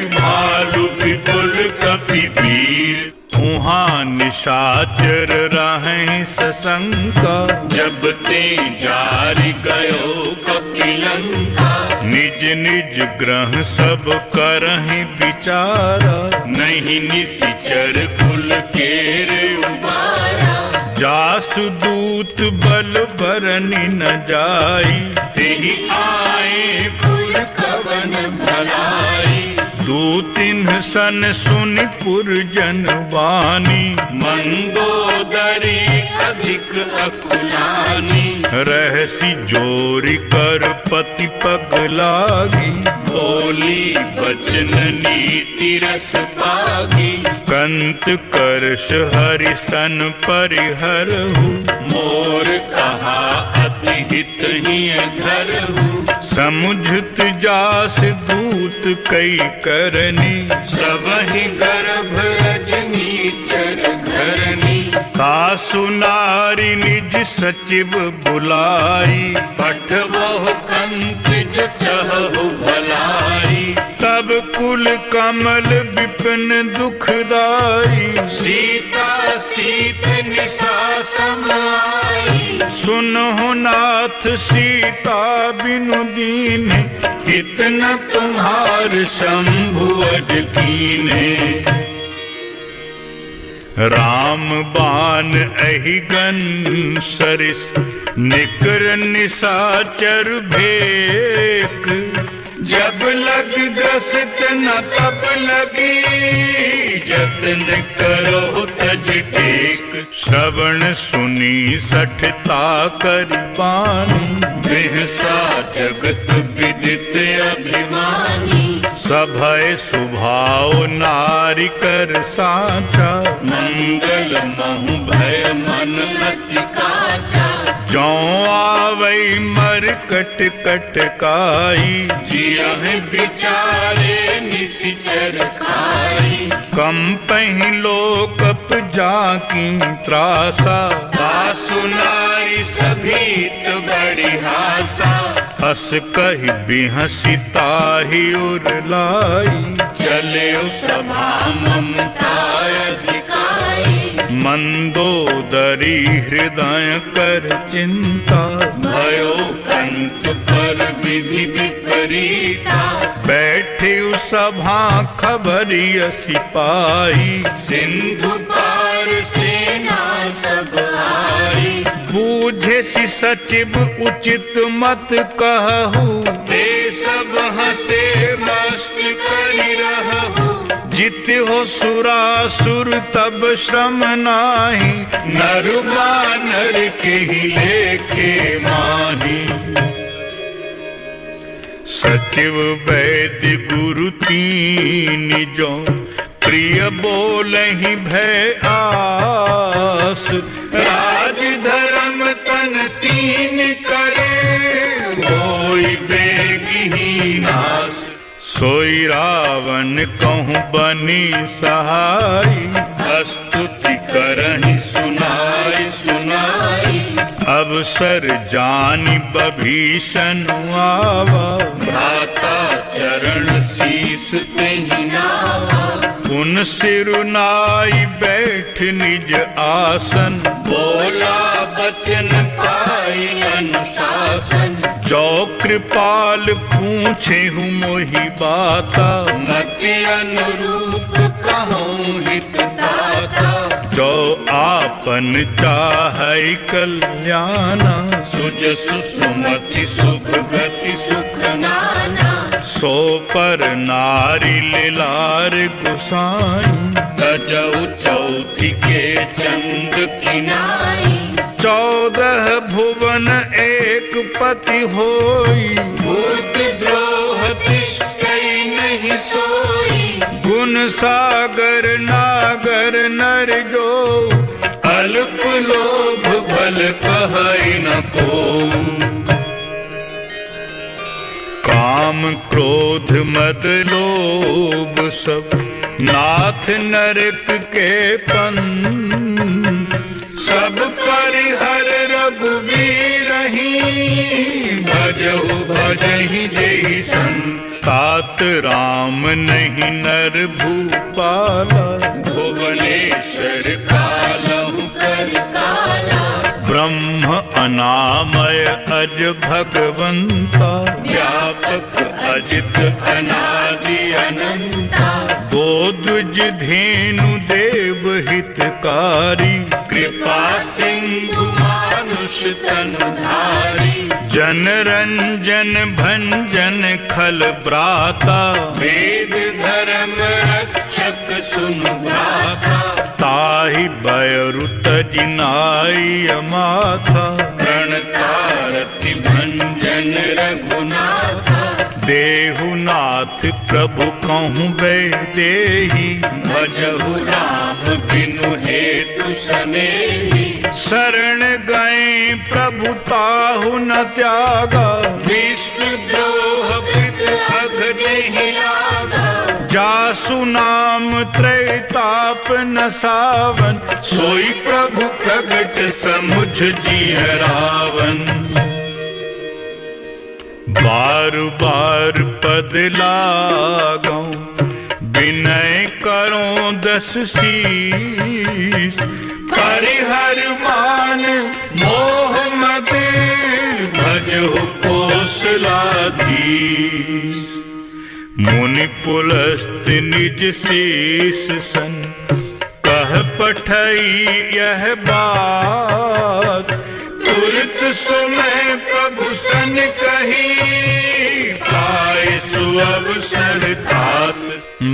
B: भालु विपुल कपि वीर।
A: उहाँ निशाचर रहें सशंका,
B: जब ते जारि गयो कपिलंका।
A: निज निज ग्रह सब करहि विचारा,
B: नहीं निशिचर कुल केर उबारा।
A: जासु दूत बल बरनी न जाई,
B: तेहि आए पुर कवन भलाई।
A: दू तीन सन सुनि पुरजन वानी,
B: मंदोदरी अधिक अकुलानी।
A: रहसी जोरी कर पति पग लागी,
B: बोली बचन नीति रस पागी।
A: कंत करश हरि सन परिहरहु,
B: मोर कहा अति हित ही धरहु।
A: समुझत जास दूत कई करनी,
B: सबहि गर्भ रजनी चर धरनी।
A: कासु नारी निज सचिव बुलाई,
B: पठवहु कंत जो चहु भलाई।
A: तब कुल कमल विपिन दुखदाई,
B: सीता सीत निशा समाई।
A: सुनहु नाथ सीता बिनु दीन,
B: कितना तुम्हार शंभु अड कीने।
A: राम बाण अहिगन सरिस, निकर निशाचर भेक।
B: जब लग ग्रसित न तब लगी, जतन करो तज टेक।
A: श्रवण सुनी सठता कर बानी,
B: बिहसा जगत विदित अभिमानी।
A: सभय स्वभाव नारी कर साचा,
B: मंगल महु भय मन अति काचा।
A: जौ आवई मर कट कटकाई,
B: जियहि बिचारे निशिचर खाई।
A: कम पहि लोकप जाकी त्रासा,
B: दासु नारी सभीत बड़ी हासा।
A: हस कहि बिहसी ताहि उरलाई,
B: चले सभा ममता अधिकारी।
A: मंदोदरी हृदय कर चिंता,
B: भयो कंत पर विधि विपरीता।
A: बैठे सभा खबरिय सिपाही,
B: सिंधु पार सेना सब आई।
A: बूझे सि सचिव उचित मत कहू,
B: ते सब हंसे मस्त करि रहु।
A: जित हो सुरासुर तब श्रम नाही,
B: नरु बानर के ही लेखे माही।
A: सचिव वैद्य गुरु तीन जो, प्रिय बोलहि भय आस।
B: राज धर्म तन तीन करे, होई बेगी नाश।
A: सोई रावण कहूँ बनी सहाई,
B: स्तुति करहि सुनाई सुनाई।
A: अवसर जानि बभीषण आवा,
B: भ्राता चरण शीस तेहि नावा।
A: पुन सिरुनाई बैठ निज आसन,
B: बोला बचन पाई अनुशासन।
A: जो कृपाल पूछे हूँ मोहि बाता,
B: मति अनुरूप कहूँ हित दाता।
A: जो आपन चाहै कल्याणा,
B: सुजसु सुमति शुभ गति सुख नाना।
A: सो पर नारी लिलार गुसाई,
B: तजौ चौथी के चंद किनाई।
A: 14 भुवन एक पति होई,
B: भूत द्रोह तिष्ठै नहीं सोई।
A: गुण सागर नागर नर जो,
B: अल्प लोभ भल कहै न को।
A: काम क्रोध मद लोभ सब, नाथ नरक के पंथ।
B: सब परिहर रघुबीरहि, भजहु भजहि जेहि संत।
A: तात राम नहीं नर भूपाला,
B: भुवनेश्वर कालहु कर काला।
A: ब्रह्म अनामय अज भगवंता,
B: व्यापक अजित अनादि अनंता।
A: गोदुज धेनु देव हितकारी,
B: कृपा सिंधु मानुष तनुधारी
A: जन रंजन भंजन खल ब्राता
B: वेद धर्म रक्षक सुन भ्राता
A: ताहि बयरु तजिनाई माथा
B: प्रणतारति भंजन रघुनाथा
A: देहुनाथ प्रभु कहूँ वे देही
B: भजहु राम बिनु हेतु सनेही
A: शरण गए प्रभु ताहु न त्यागा
B: विश्व द्रोह पित अघ नहीं लागा
A: जासु नाम त्रैताप न सावन
B: सोई प्रभु प्रगट समुझ जिय रावण
A: बार बार पद लागों विनय करो दस शीस
B: परिहर मान मोह मद भजहु कौशलाधीश
A: मुनि पुलस्त निज शीस सन कह पठई यह बात
B: तुरत सुनै प्रभु सन कही पाए सुअवसर तात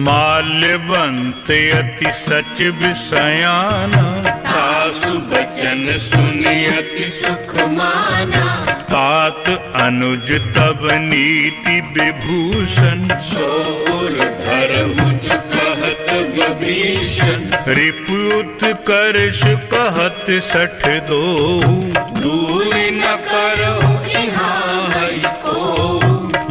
A: माल्यवंत अति सच विषयाना
B: तासु बचन सुनि अति सुख माना
A: तात अनुज तब नीति विभूषण
B: सोर धरहुज कहत विभीषण
A: रिपुत कर्ष कहत सठ दो
B: दूर न करहु यहाँ हरि को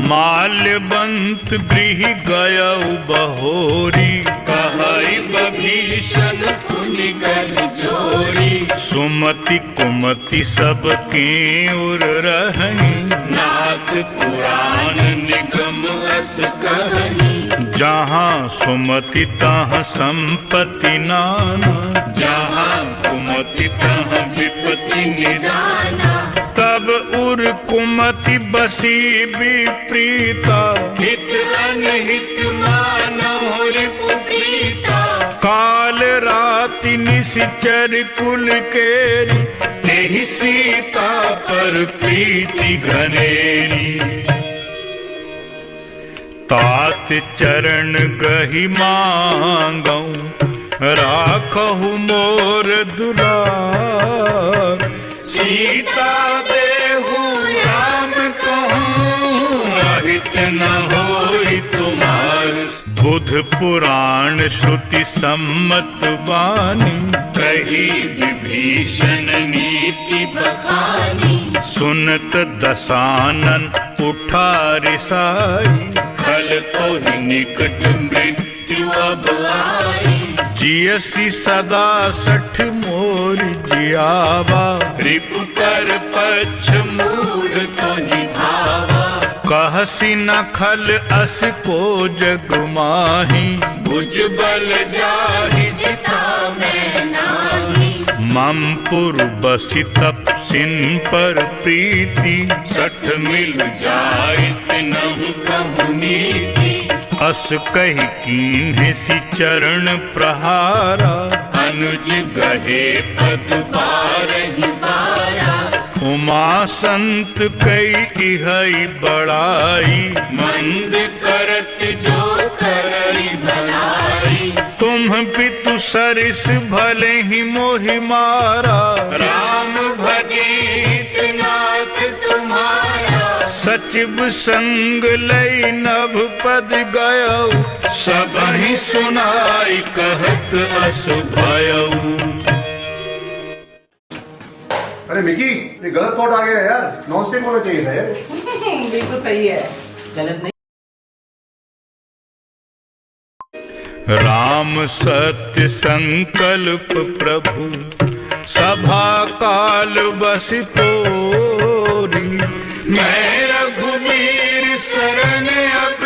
A: माल्यवंत गृह गयउ बहोरी
B: कहई विभीषण पुनि कर जोरी
A: सुमति कुमति सबके उर रही
B: नाथ पुराण निगम अस कहनी
A: जहाँ सुमति तहाँ संपत्ति नाना
B: जहाँ कुमति तहाँ विपत्ति निदाना
A: तब उर कुमति बसी विप्रीता
B: हित अनहित मानव रिपु प्रीता
A: काल राति निश्चर कुल केरी
B: तेहि सीता पर प्रीति घनेरी
A: तात चरण गहि मांगौ राखहु मोर दुलार
B: सीता देहु राम कहूँ अहित न होई तुम्हार
A: बुध पुराण श्रुति सम्मत वाणी
B: कही विभीषण नीति बखानी
A: सुनत दसानन उठा रिसाई
B: खल तो ही निकट मृत्यु अब आई
A: जियसी सदा सठ मोर जियावा
B: रिपु पर पक्ष मूढ़ तो ही भावा
A: कहसी न खल अस को जग माही
B: भुज बल जाहि जिता मैं नाही
A: मम पुर बसी तपसिन पर प्रीति
B: सठ मिल जाय तिनहु कहु नीति
A: अस कही कीन्हे सी चरण प्रहारा
B: अनुज गहे पद बारहि बारा
A: उमा संत कई इहई बड़ाई
B: मंद करत जो करई भलाई
A: तुम पितु सरिस भले ही मोहि मारा
B: राम भजित नाथ तुम्हारा
A: सचिव संग लई नभ पद गयऊ
B: सबहि सुनाई कहत अस भयऊ
F: अरे मिकी ये गलत पॉट आ गया यार, नॉन स्टिक होना चाहिए था यार।
G: बिल्कुल सही है, गलत नहीं।
A: राम सत्य संकल्प प्रभु सभा काल बस तोरी
B: मैं रघुबीर शरण अब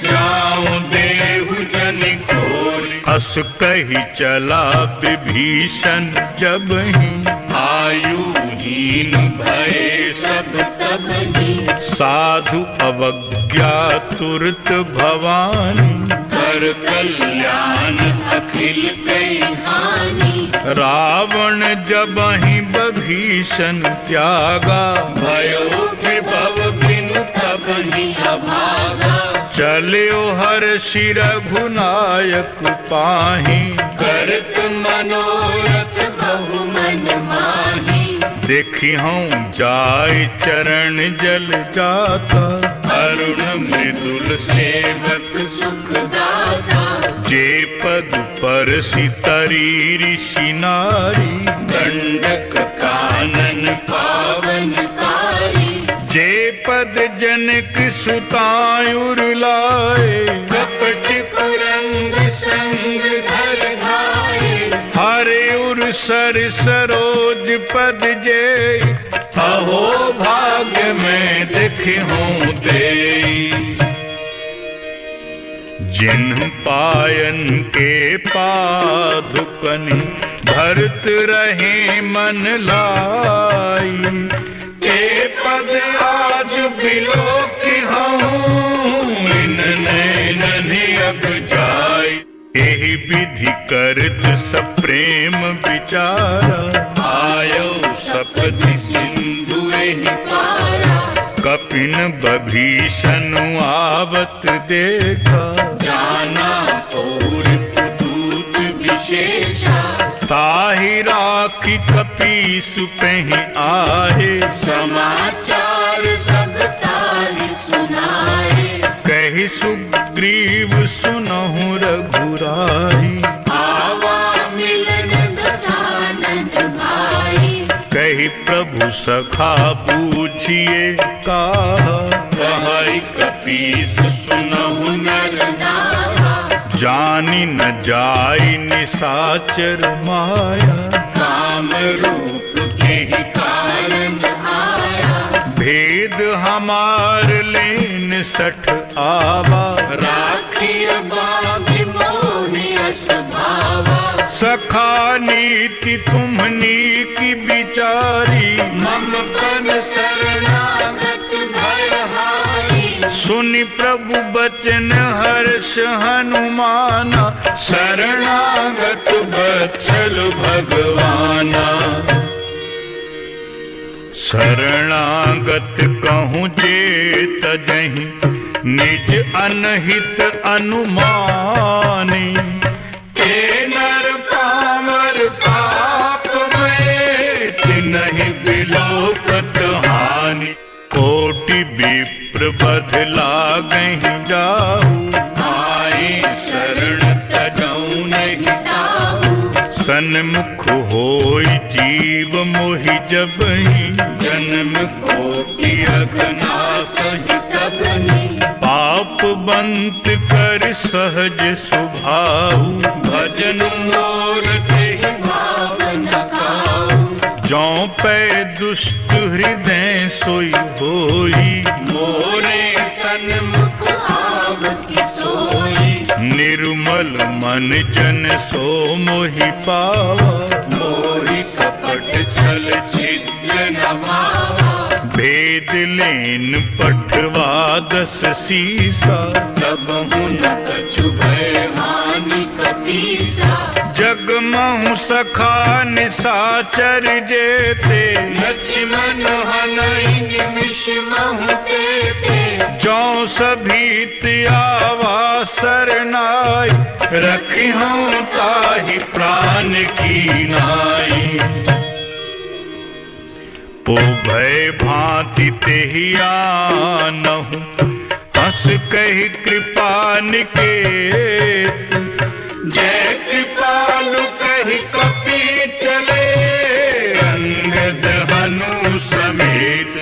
B: जाऊं देहु जन खोरी
A: अस कही चला विभीषण जब ही
B: आयुहीन भय सब तब ही
A: साधु अवज्ञा तुरत भवानी
B: कर कल्याण अखिल कई हानि
A: रावण जबहि बभीषण त्यागा,
B: भयो विभव बिनु तब ही अभागा।
A: चल्यो हर्षि रघुनायक पाहि,
B: करत मनोरथ बहु मन माही।
A: देखिहूँ जाय चरण जल जाता,
B: अरुण मृदुल सेवक सुखदाता।
A: जे पद परसि तरी ऋषि नारी,
B: दंडक कानन पावन कारी।
A: जे पद जनक सुतायुर लाए,
B: कपट कुरंग संग धर धाये।
A: हरे उर सर सरोज पद जे, अहो भाग्य में देखूं दे। जिन्ह पायन के पादुकनि, भरत रहे मन लाई। ते पद आज बिलोकी हूँ, इन नैनन अब जाई। एहि विधि करत सप्रेम विचारा,
B: आयो सपति सिंधु एहि पारा।
A: कपिन बभीषण आवत देखा,
B: जाना और दूत विशेषा।
A: ताहि राखी कपीस पेहि आए,
B: समाचार सब ताहि सुनाए।
A: कहि सुग्रीव सुनहु रघुराई।
B: आवा मिलन दसानन भाई।
A: कहि प्रभु सखा बूझिए कहा,
B: कहै कपीस सुनहु नर नाहा।
A: जानि न जाई निसाचर माया।
B: काम रूप के कारण आया।
A: भेद हमार लेन सठ आवा,
B: राखिय बाघ मोहि अस भावा।
A: सखा नीति तुम्हनी की विचारी।
B: मम पन शरणागत भयहारी।
A: सुनि प्रभु बचन हर्ष हनुमाना, शरणागत बत्सल भगवाना। शरणागत कहूँ जे तजहि, निज अनहित अनुमानी। ते नर पामर पाप में, तिनहि बिलोकत हानि। कोटि विप्र बध लागहि जाहु,
B: आए शरण तजौ नहीं ताहू।
A: सन्मुख होई जीव मोहि जबहि,
B: जन्म कोटि अघनासहि तबहि।
A: पाप बंत कर सहज सुभाऊ।
B: भजन मोर देहि भावन काऊ।
A: जौं पै दुष्ट हृदय सोई होई,
B: मोरे सन्मुख आवति सोई।
A: निर्मल मन जन सो मोहि पावा।
B: मोहि कपट छल छिद्र न भावा।
A: भेद लेन पठवा दस सीसा,
B: तबहु न कछु भय हानि कपीसा।
A: जगमहु सखा निसाचर जेते,
B: लक्ष्मण हनहि निमिष महु तेते।
A: जौं सभीत आवा सरनाई, रखिहूँ ताहि प्राण की नाई। ओ भय भांति तेहि आनहु, हंस कहि कृपा निकेत। जय कृपालु कहि कपि चले, अंगद हनु समेत।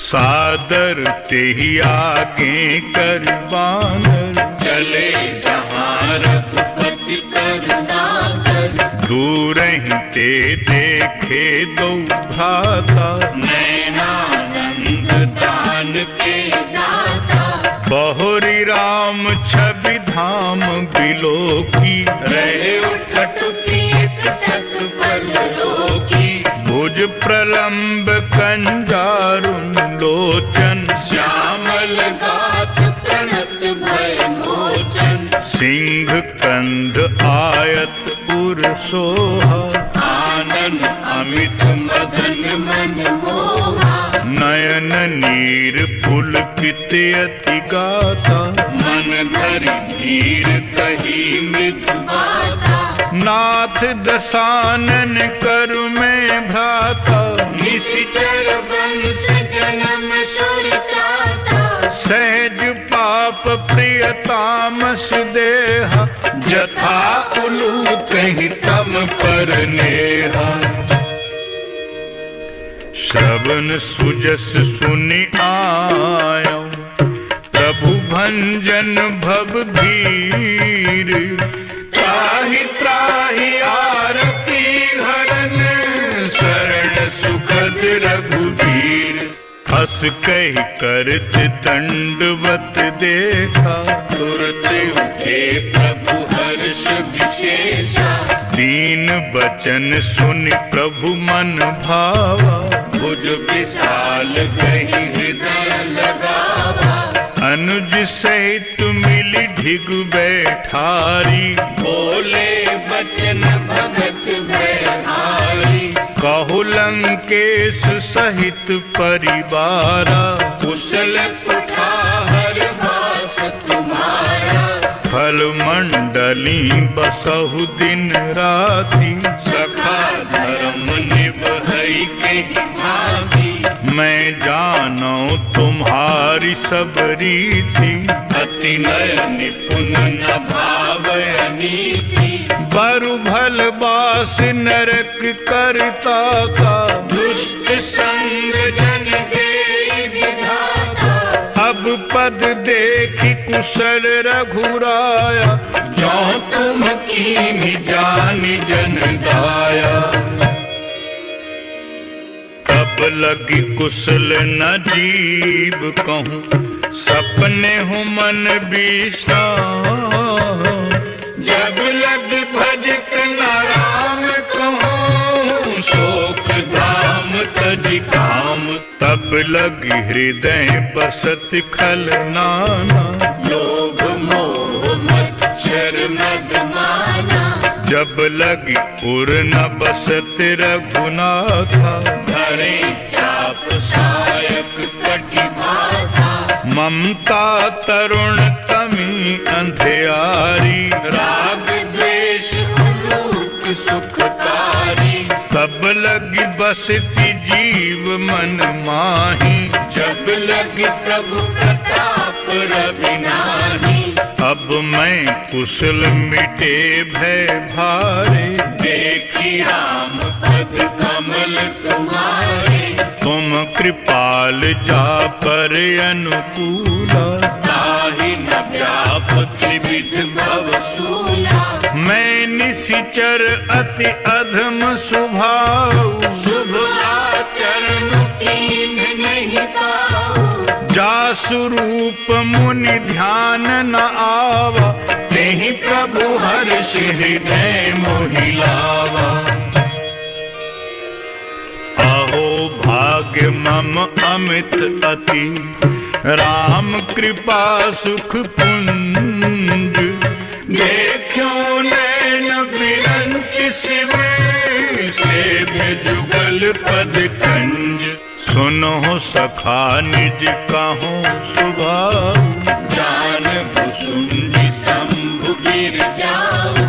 A: सादर तेहि आगे कर बानर,
B: चले जहाँ रघुपति करुणा कर।
A: दूरहि ते देखे दो भ्राता,
B: नैनानंद दान के दाता।
A: बहुरी राम छवि धाम बिलोकी।
B: रहे उठट की एकटक पल रोकी।
A: भुज प्रलंब कंजारुन लोचन,
B: श्यामल गात प्रणत भय मोचन।
A: सिंह कंध आयत उर सोहा।
B: कानन अमित मदन मन मोहा
A: नयन नीर पुलकित अति गाथा
B: मन धरि धीर कही मृदु बाता
A: नाथ दशानन करु में भ्राता
B: निशिचर वंश जन्म सुर त्राता
A: सहज पाप प्रियतामस देहा जथा उलूत ही तम पर नेहा श्रवण सुजस सुनि आयो प्रभु भंजन भव भीर त्राहि त्राहि आरती हरन शरण सुखद रघुबीर हस कहि करत दंडवत देखा
B: तुरत उठे प्रभु हर्ष विशेषा
A: दीन बचन सुनि प्रभु मन भावा
B: भुज विशाल गही हृदय लगावा
A: अनुज सहित मिली ढिगु बैठारी
B: बोले बचन भगत बैहारी
A: कहु लंकेश सहित परिवारा
B: कुशल कुठार वास तुम्हारा
A: फल मंडली बसहु दिन राति
B: सखा धर्म निभई के भागी
A: मैं जानो तुम्हारी सब रीति
B: अति नय निपुण न भावय नीति
A: बरु भल बास नरक करता का
B: दुष्ट संग जन देई विधाता
A: अब पद देखी कुशल रघुराया
B: जो तुम कीन्ही जानि जन दाया
A: तब लगी कुशल न जीव कहूँ सपने हूँ मन विश्राम
B: जब लग भजत न राम कहूँ शोक धाम तजि काम
A: तब लगी हृदय बसत खल नाना
B: लोभ मोह मच्छर मद माना
A: जब लगी उर न बसत रघुनाथा
B: धरे चाप सायक कटि बाधा
A: ममता तरुण तमी अंधियारी
B: राग द्वेष उलूक सुखकारी
A: तब लगी बसती जीव मन माही
B: जब लगी प्रभु प्रताप रवि नाही
A: अब मैं कुशल मिटे भय भारे
B: देखी राम पद कमल तुम्हारे
A: तुम कृपाल जा पर अनुकूला
B: ताहि न व्याप त्रिविध भव सूला
A: मैं निशिचर अति अधम स्वभाव
B: शुभ आचरण कीन नहीं काहू
A: जासु रूप मुनि ध्यान न आवा
B: तेहि प्रभु हर्ष हृदय मोहिलावा
A: अहो भाग्य मम अमित अति राम कृपा सुख पुंज
B: देखो नैन बिरंच शिव सेव्य जुगल पद कंज
A: सुनो सखा निज कहूँ सुभाव
B: जान भुसुंडी शंभु गिर जाओ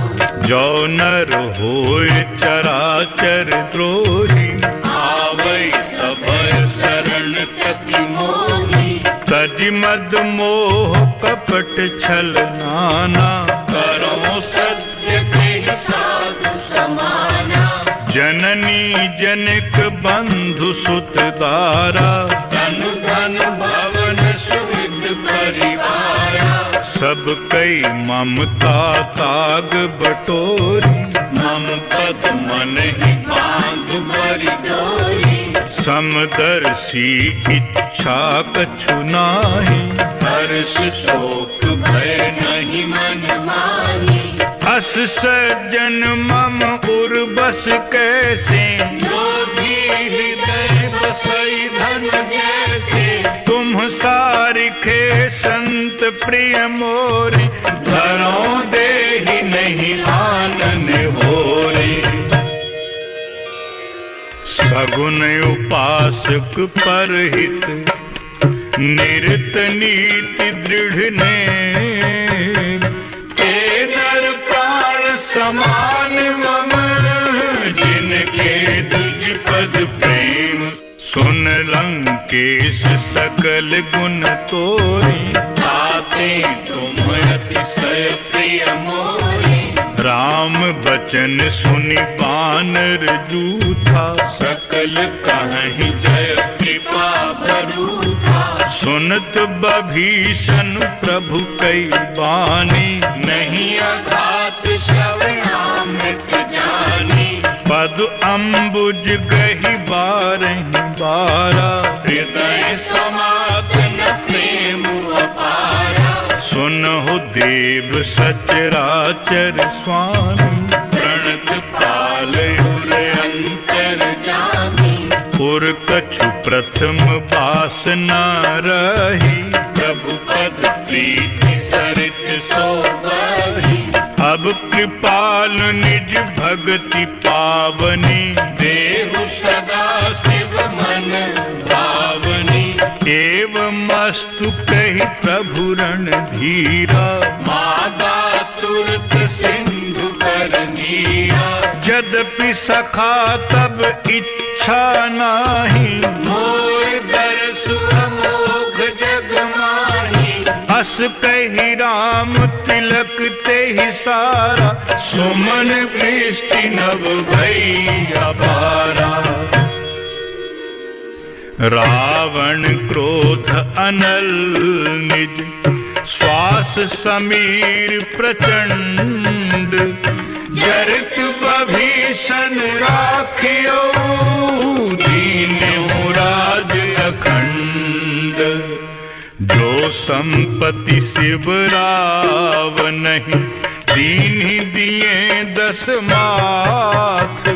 A: जो नर होय चराचर द्रोही
B: आवै सबय शरण कति मोही
A: तज मद मोह कपट छल नाना
B: करो सत्य के साधु समाना
A: जननी जनक बंधु सुत दारा
B: धनु धन भवन सुविध परिवारा
A: सब कई ममता ताग बटोरी
B: मम पद मन ही बांध बरि डोरी
A: समदर्शी इच्छा कछु नाही
B: हर्ष शोक भय नहीं मन माही
A: अस सज्जन मम उर्बस कैसे
B: लोभी हृदय बसई धन जैसे
A: तुम सारिखे संत प्रिय मोरे धरो देहि नहीं आनन होरे सगुन उपासक परहित, निरत नीति दृढ़ नेम। ते नर प्राण समान मम, जिनके दुज पद प्रेम। सुन लंकेश सकल गुण तोरी,
B: ताते तुम अतिशय प्रिय मोरे।
A: राम बचन सुनि बानर जूथा,
B: सकल कहहि जय कृपा बरूथा।
A: सुनत बभीषण प्रभु कई बानी,
B: नहीं अघात श्रवणामृत जानी।
A: पद अम्बुज गहि बारहि बारा,
B: हृदय समागन प्रेम अपारा।
A: सुनहु देव सचराचर स्वामी,
B: प्रणत पालयुर अंतर जामी।
A: पुर कछु प्रथम वासना रही,
B: प्रभु पद प्रीति सरित सोवही।
A: अब कृपाल निज भगति पावनी,
B: देहु सदा शिव मन भावनी।
A: एवं अस्तु कहि प्रभु रणधीरा,
B: मादा तुरत सिंधु कर नीरा।
A: यद्यपि सखा तब इच्छा नाही,
B: मोर दरसु अमोघ जग माही।
A: अस कहि राम तिलक तेहि सारा, सुमन वृष्टि नभ भई अपारा। रावण क्रोध अनल निज, श्वास समीर प्रचंड। जरित बभीषण राखियो, दीन्हु राज अखंड। जो संपत्ति शिव रावनहि, दीन्हि दिए दस माथ।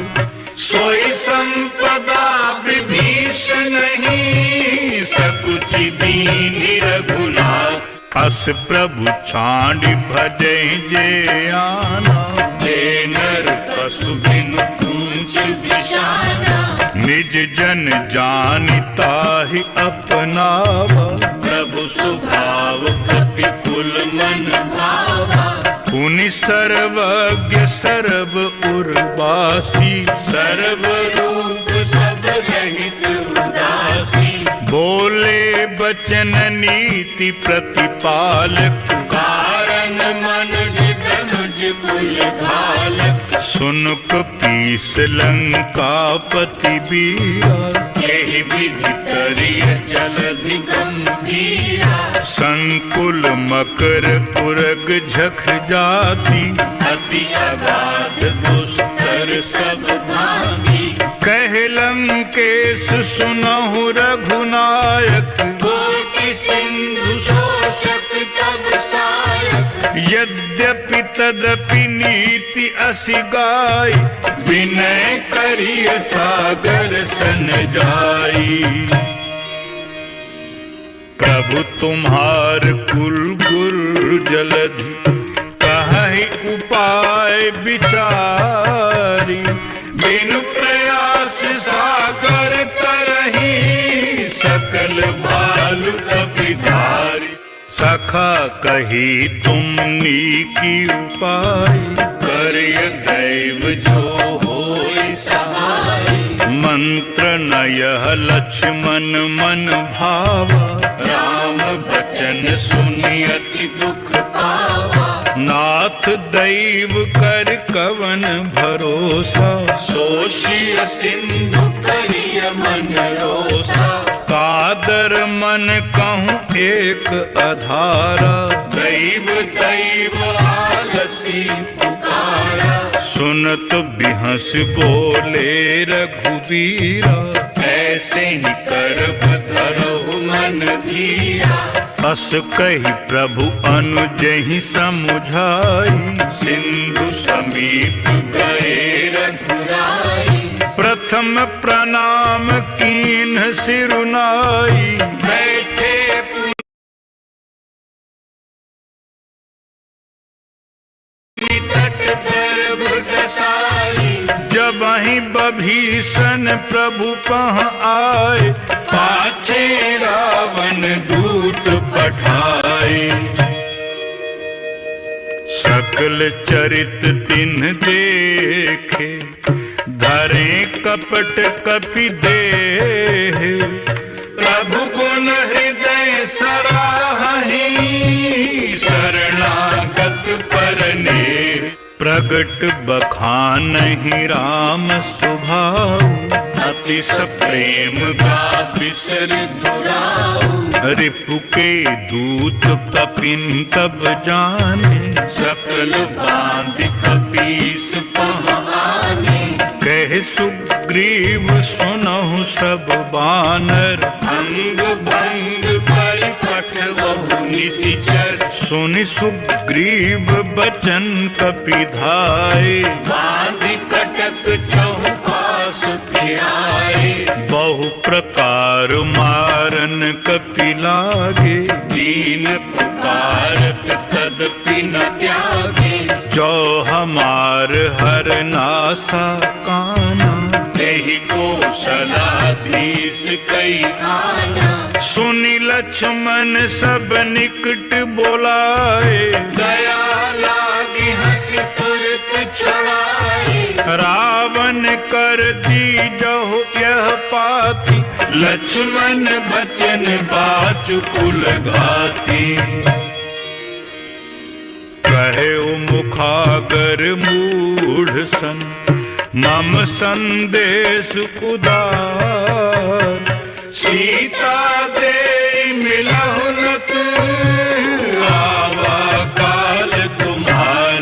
B: सोई संपदा विभीषण नहीं, सकुचि दीनि रघुनाथ।
A: अस प्रभु छांडि भजै जे आना,
B: हे नर पशु बिनु पूछ बिषाना।
A: निज जन जानि ताहि अपनावा,
B: प्रभु स्वभाव कपि कुल मन भावा।
A: पुनि सर्वज्ञ सर्व उर्वासी,
B: सर्व रूप सब रहित उदासी।
A: बोले बचन नीति प्रतिपालक,
B: कारण मनुज धनुज कुल घालक।
A: सुनुक पीस लंकापति बीरा,
B: यही विधि करिय जलधि गंभीरा।
A: संकुल मकर उरग झख जाति,
B: अति अगाध दुस्तर सब भांति।
A: कह लंकेश सुनहु रघुनायक,
B: कोटि सिंधु शोषक तब सायक।
A: यद्यपि तदपि नीति असि गाय,
B: विनय करिय सागर सन जाई।
A: प्रभु तुम्हार कुल गुर जलधि, कहहि उपाय विचारी।
B: बिनु प्रयास सागर तरही, सकल भालु कपिधारी।
A: सखा कही तुम नीकी उपाय,
B: करिय दैव जो होई सहाय।
A: मंत्र नयह लक्ष्मण मन भावा,
B: राम बचन सुनि अति दुख पावा।
A: नाथ दैव कर कवन भरोसा,
B: सोषिय सिंधु करिय मन रोसा।
A: कादर मन कहूँ एक अधारा,
B: दैव दैव आलसी पुकारा।
A: सुनत बिहस बोले रघुबीरा,
B: ऐसे ही करब धरहु मन धीरा।
A: अस कही प्रभु अनुजहि समुझाई,
B: सिंधु समीप गए रघुराई।
A: प्रथम प्रणाम कीन्ह सिरुनाई।
B: बैठे तट धर भृगसाई।
A: जब जबहि बभीषण प्रभु पह आए,
B: पाछे रावण दूत पठाए।
A: सकल चरित तिन्ह देखे, धरे कपट कपि देह।
B: प्रभु गुण हृदय सराहि, शरणागत परनेह।
A: प्रगट बखानहि राम स्वभाव,
B: अतिश प्रेम का बिसर दुराऊ।
A: रिपु के दूत कपिन तब जाने,
B: सकल बांध कपीस पह आने।
A: कह सुग्रीव सुनहु सब बानर,
B: अंग भंग कर पठवहु निशिचर।
A: सुनि सुग्रीव बचन कपि धाये,
B: बांध कटक चहुपास फिराए।
A: बहु प्रकार मारन कपि लागे।
B: दीन पुकारत तदपि न त्यागे।
A: जो हमार हर नासा काना,
B: तेहि कौशलाधीश कई आना।
A: सुनि लक्ष्मण सब निकट बोलाए,
B: दया लागी हंसी तुरत छुड़ाए।
A: रावण कर दीजहु यह पाती,
B: लक्ष्मण बचन बाचु कुल घाती।
A: कहे मुखागर मूढ़ सन, मम संदेश उदार।
B: सीता दे मिलहु न तू, आवा काल तुम्हार।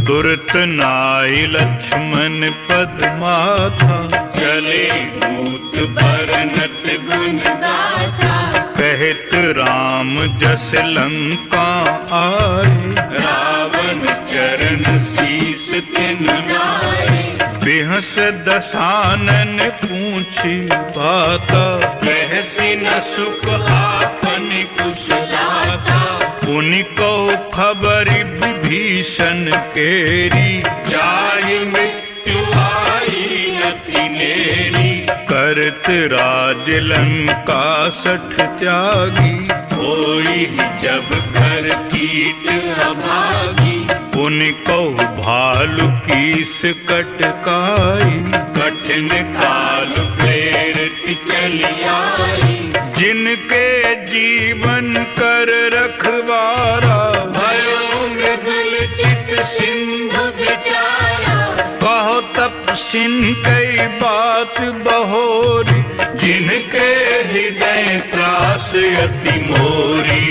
A: तुरत नाई लक्ष्मण पद माथा,
B: चले दूत बरनत गुण गाथा।
A: कहत राम जस लंका आए,
B: रावण चरण शीस तिन नाए।
A: बिहस दसानन पूछी बाता,
B: कहसी न सुख आपन कुशलाता।
A: पुनि कहो खबरि विभीषण केरी,
B: जाहि मृत्यु आई अति नेरी।
A: करत राज लंका सठ त्यागी,
B: होई जब कर कीट अभागी।
A: पुनि कहो भालु कीस कटकाई।
B: कठिन काल प्रेरित चली आई।
A: जिनके जीवन कर रखवारा,
B: भयो मृदुल चित सिंधु बिचारा।
A: कहो तपसिन कई बात बहोरी,
B: जिनके हृदय त्रास अति मोरी।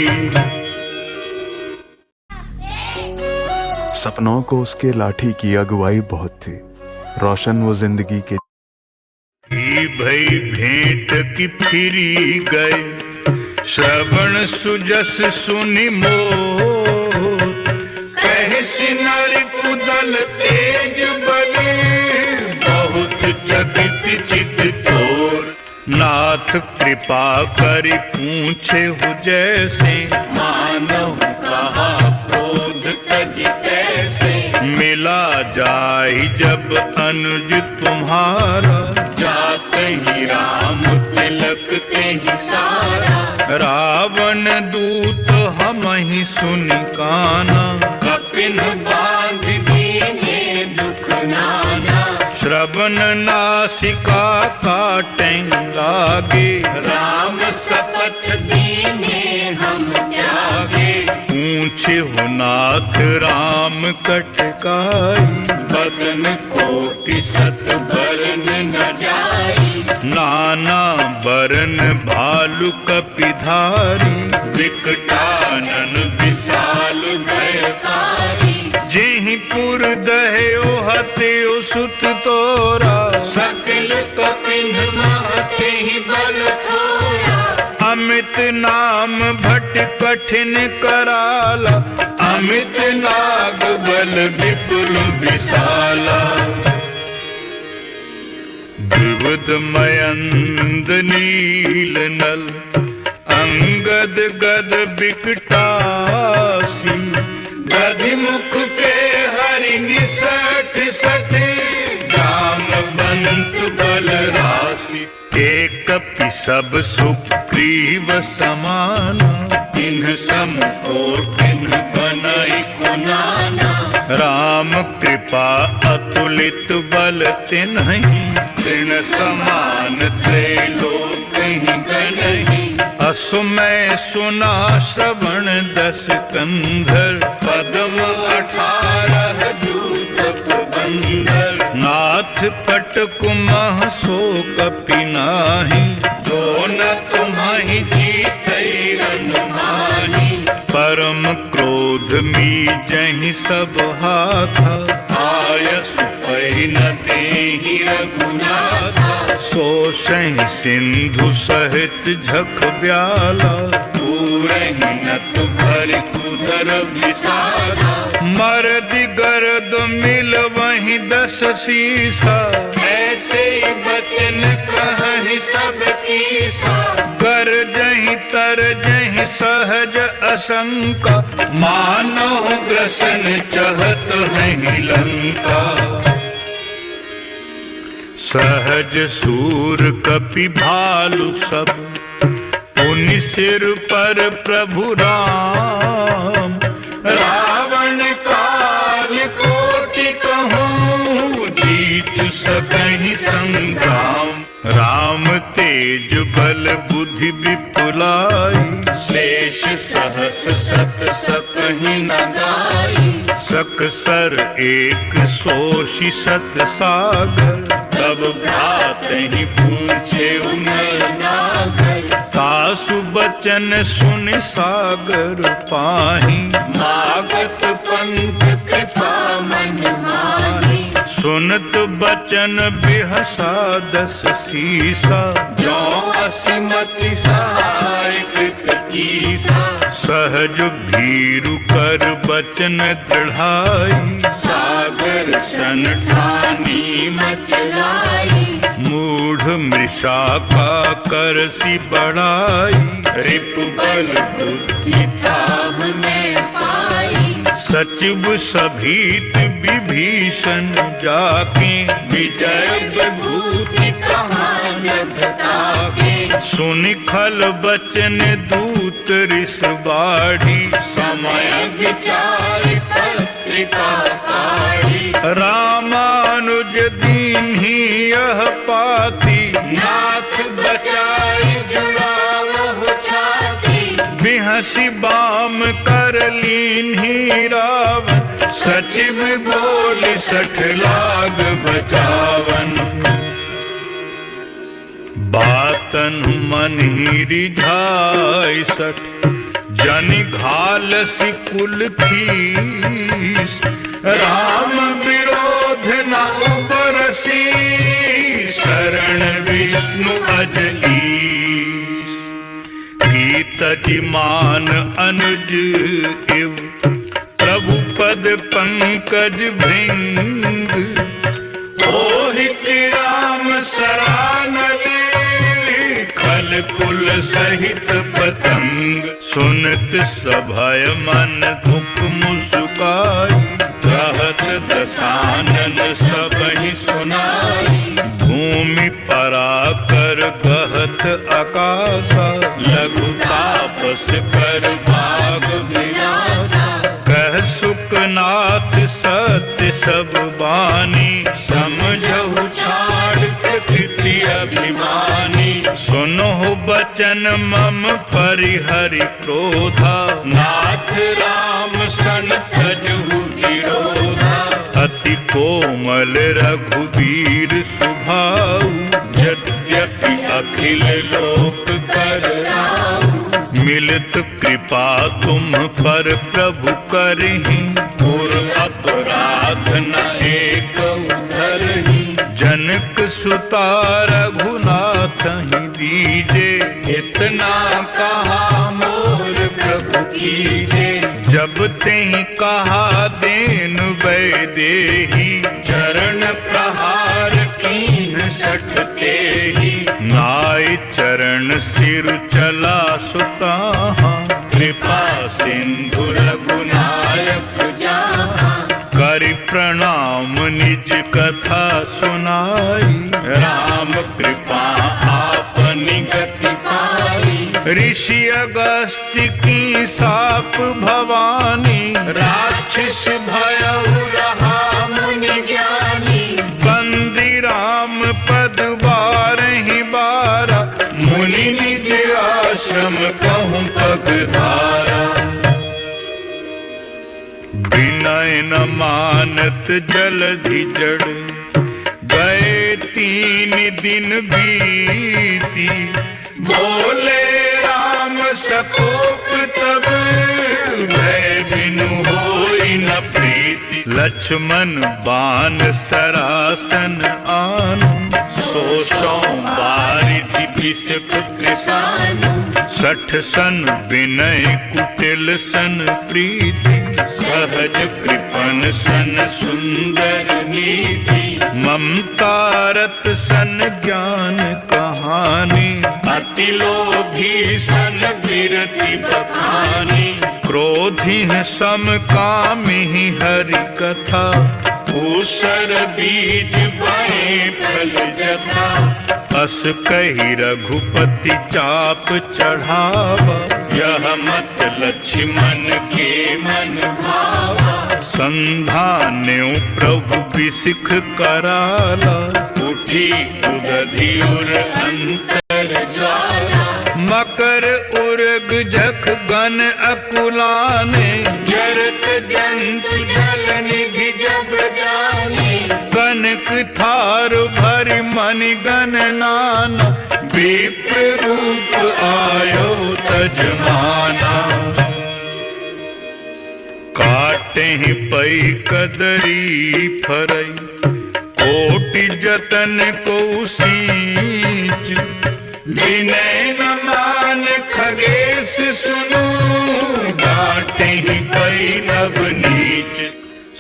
H: सपनों को उसके लाठी की अगुवाई बहुत थी, रोशन वो जिंदगी के।
A: भई भेंट की फिरी गए, श्रवण सुजस सुनि मोर।
B: कहसि नर कुदल तेज बले, बहुत चकित चित तोर।
A: नाथ कृपा करि पूछे हु जैसे,
B: मानव कहा क्रोध तज कैसे।
A: मिला जाहि जब अनुज तुम्हारा,
B: जाते ही राम तिलक ते ही सारा।
A: रावण दूत हमहि सुनि काना,
B: कपिन बांध दीने दुख नाना।
A: श्रवण नासिका काटें लागे,
B: राम शपथ दीने हम त्यागे।
A: पूछे हो नाथ राम कटकाई,
B: बदन कोटि सत बरन न जाई।
A: नाना बरन भालु कपिधारी,
B: विकटानन विशाल भयकारी।
A: जेहि पुर दह्यो हत्यो सुत तोरा,
B: सकल कपिन महते ही बल थोरा।
A: अमित नाम भट कठिन कराला,
B: अमित नाग बल विपुल विशाला।
A: द्विविध मयंद नील नल, अंगद गद बिकटासी।
B: गधि मुख के हरि निसठ सठ, गाम
A: अनंत बल राशि। एक कपि सब सुग्रीव समान,
B: तिन्ह सम और तिन्ह बनई कुनाना।
A: राम कृपा अतुलित बल तिन्हि,
B: तृण समान त्रैलोक्यहि गणहि।
A: असुमय सुना श्रवण दस कंधर,
B: पद्म 18 जूत बंदर।
A: नाथ पट कुमह सो कपि नाही,
B: जो न तुम्हि जीतै रन माही।
A: परम क्रोध मीजहि सब हाथा,
B: आयसु पै न देहि रघुनाथा।
A: सो सहि सिंधु सहित झख ब्याला,
B: पूरहि नत भरि कुधर विसारा।
A: मर्द गर्द मिल वहीं दस सीसा,
B: ऐसे बचन कहहि सब कीसा।
A: कर जहीं तर जहीं सहज असंका, मानो ग्रसन चहत हैं लंका। सहज सूर कपि भालु सब, पुनि सिर पर प्रभु राम।
B: रावण काल कोटि कहूँ,
A: जीत सकहि संग्राम। राम तेज बल बुद्धि विपुलाई,
B: शेष सहस सत सकहि न गाई।
A: सकसर एक सोषि सत सागर,
B: तब भ्रातहि पूछे नर नागर।
A: तासु बचन सुन सागर पाही,
B: मागत पंथ कृपा मन माही।
A: सुनत बचन बिहसा दस सीसा।
B: जो असिमति सहाय कृत कीसा।
A: सहज भीरु कर बचन दृढ़ाई,
B: सागर सन ठानी मचलाई।
A: मूढ़ मृषा का करसी बढ़ाई।
B: रिपु बल बुद्धि ताह में पाई।
A: सचिव सभीत विभीषण जाके,
B: विजय विभूति कहाँ जग ताके।
A: सुनि खल बचन दूत रिस बाढ़ी।
B: समय विचार पत्रिका काढ़ी।
A: रामानुज दीन्ही यह पाती,
B: नाथ बचाई जुड़ावहु छाती।
A: बिहसी बाम कर लीन्ही रावण।
B: सचिव बोल 60 लाग बचावन।
A: बातन मन ही रिझाई सठ, जनि घालसी कुल खीस।
B: राम विरोध न उपरसी।
A: शरण विष्णु अज ईश। गीत जिमान अनुज इव, प्रभु पद पंकज भृंग।
B: ओहित राम सरानले।
A: खल कुल सहित पतंग, सुनत सभय मन दुख मुस्काई।
B: कहत दसानन सबहि सुनाई।
A: भूमि पराकर गहत आकाशा,
B: लघु तापस कर भाग विनाशा।
A: कह सुकनाथ सत्य सब बानी।
B: समझहु छाड़ प्रकृति अभिमानी।
A: सुनो बचन मम परिहरि क्रोधा।
B: नाथ राम सन सजहु विरोधा।
A: अति कोमल रघुबीर सुभाऊ।
B: यद्यपि अखिल लोक कर राहु।
A: मिलित कृपा तुम पर प्रभु करहि।
B: और अपराध न एक उधरहि।
A: जनक सुता रघुनाथ ही दीजे।
B: इतना कहा मोर प्रभु कीजे।
A: जब तेहि कहा देन वैदेही।
B: चरण प्रहार कीन सठते ही।
A: नाय चरण सिर चला सुताहा।
B: कृपा सिंधु रघुनायक जहाँ।
A: करि प्रणाम निज कथा सुनाई। ऋषि अगस्त्य की साप भवानी,
B: राक्षस भयउ रहा मुनि ज्ञानी,
A: बंदी राम पद बारहि बारा,
B: मुनि निज आश्रम कहूँ पगधारा।
A: विनय न मानत जलधि जड़, गए 3 दिन बीती,
B: बोले राम सकोप तब, भय बिनु होई न प्रीति।
A: लक्ष्मण बाण सरासन आनु,
B: सो बारिधि बिसक कृसानु,
A: 60 सन विनय कुटिल सन प्रीति,
B: सहज कृपण सन सुंदर नीति।
A: ममता रत सन ज्ञान कहानी,
B: अति लोभी सन विरति बखानी।
A: क्रोधी सम कामी हरि कथा,
B: ऊसर बीज बहे फल जथा।
A: अस कही रघुपति चाप चढ़ावा,
B: यह मत लक्ष्मण के मन भावा।
A: संधान्यो प्रभु बिसिख कराला,
B: उठी उदधियुर अंतर ज्वाला।
A: मकर उर्ग जख गन अकुलाने,
B: जरत जंतु जल निधि जब जाने।
A: कनक थार भरि मनि गण नाना,
B: विप्र रूप आयो तजमाना।
A: काटे पई कदरी फरई, कोटि जतन को सींच।
B: विनय न मान खगेश सुनो, डांटे ही पई नभ नीच।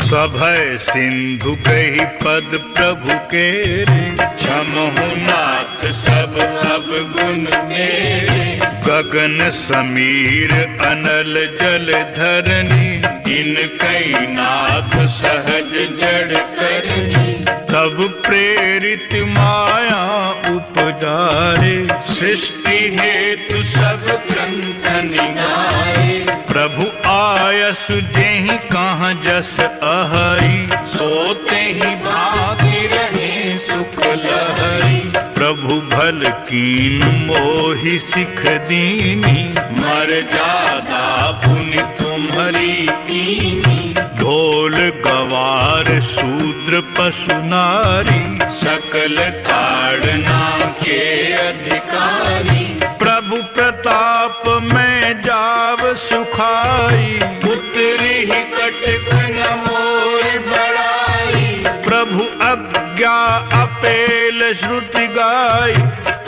A: सभय सिंधु कही पद प्रभु के रे,
B: क्षमहु नाथ सब अवगुण मेरे।
A: गगन समीर अनल जल धरनी,
B: इन कई नाथ सहज जड़ करनी।
A: तब प्रेरित माया उपजारे,
B: सृष्टि हेतु सब ग्रंथ निगारे।
A: प्रभु आयस जेहि कहाँ जस अहई,
B: सोते ही भागी रहे सुख लहरी।
A: प्रभु भल कीन मोहि सिख दीनी,
B: मर्यादा पुनि तुम्हारी कीनी।
A: ढोल गवार शूद्र पशु नारी,
B: सकल ताड़ना के अधिकारी।
A: प्रभु प्रताप में जाव सुखाई,
B: पुत्री ही कटक न मोर बड़ाई।
A: प्रभु आज्ञा अपेल श्रुति गाई,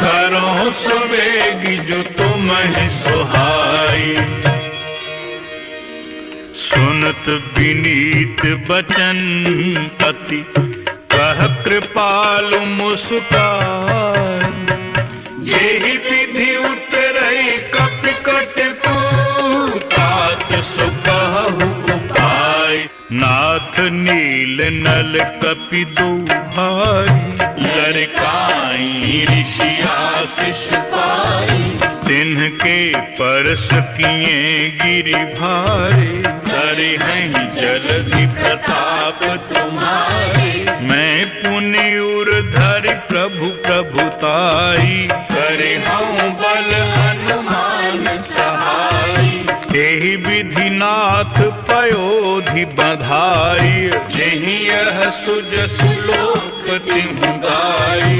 B: करो सुवेगी जो तुम ही सुहाई।
A: सुनत विनीत बचन अति, कह कृपालु मुस्काई।
B: जेहि विधि उतरई कपकट को, तात सो कहु उपाय।
A: नाथ नील नल कपि दो भाई,
B: लड़काई ऋषि आशीष पाई।
A: तिन्हके परस किए गिरि भारे,
B: करे हैं जलधि प्रताप तुम्हारे।
A: मैं पुनि उर धरि प्रभु प्रभुताई,
B: करे हूँ बल हनुमान सहाय।
A: एहि विधि नाथ पयोधि बधाई,
B: जेहि यह सुजसु लोक तिहुँ गाई।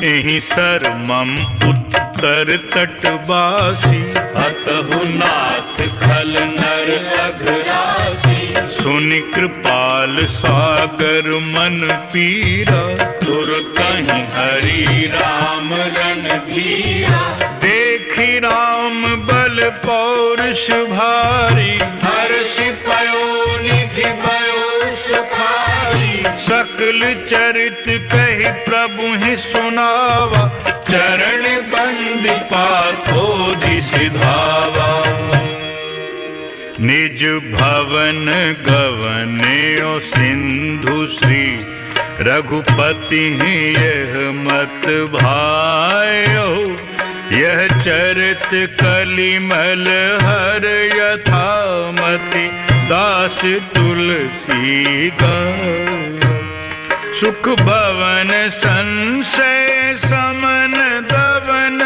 A: एहि सर मम उत्तर तटवासी,
B: हतहु नाथ खल नर अघरासी।
A: सुनि कृपाल सागर मन पीरा,
B: तुरतहि हरि राम रणधीरा।
A: देखि राम बल पौरुष भारी,
B: हर्ष पयो निधि भयो सुखारी।
A: सकल चरित कहि प्रभु ही सुनावा,
B: चरण बंद पाथोधि सिधावा।
A: निज भवन गवन्यो सिंधु श्री, रघुपति यह मत भायो। यह यह चरित कलिमल हर यथामति दास तुलसी गाय। सुख भवन संशय समन दवन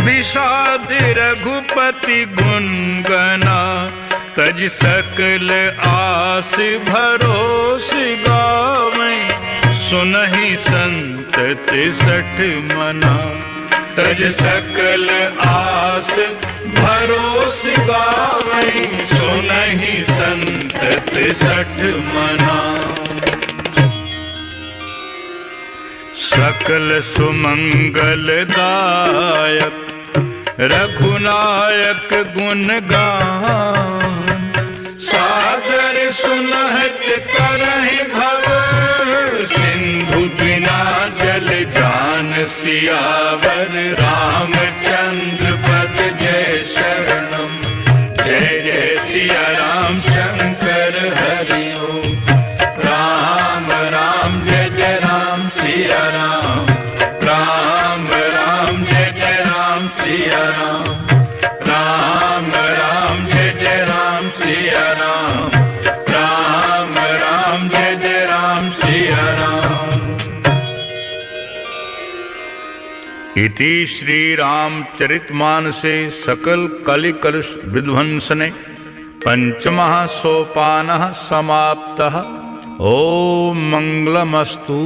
A: विषाद रघुपति गुण गना। तज सकल आस भरोस गावै सुनहि संत 63 मना। तज सकल आस भरोस गावै सुनहि संत 63 मना। सकल सुमंगल दायक रघुनायक गुण गान। सादर सुनहत करहि भव सिंधु बिना जल जान। सियावर रामचंद्र पद जय शरणम। जय जय सिया राम शंकर हरि ओम। राम राम जय जय राम सिया राम। राम राम जय जय राम सिया राम। राम राम जय जय राम सिया राम। राम राम जय जय राम सिया राम। इति श्री रामचरितमानसे सकल कलिकलुष विध्वंसने पंचमः सोपानः समाप्तः। ओम मंगलमस्तु।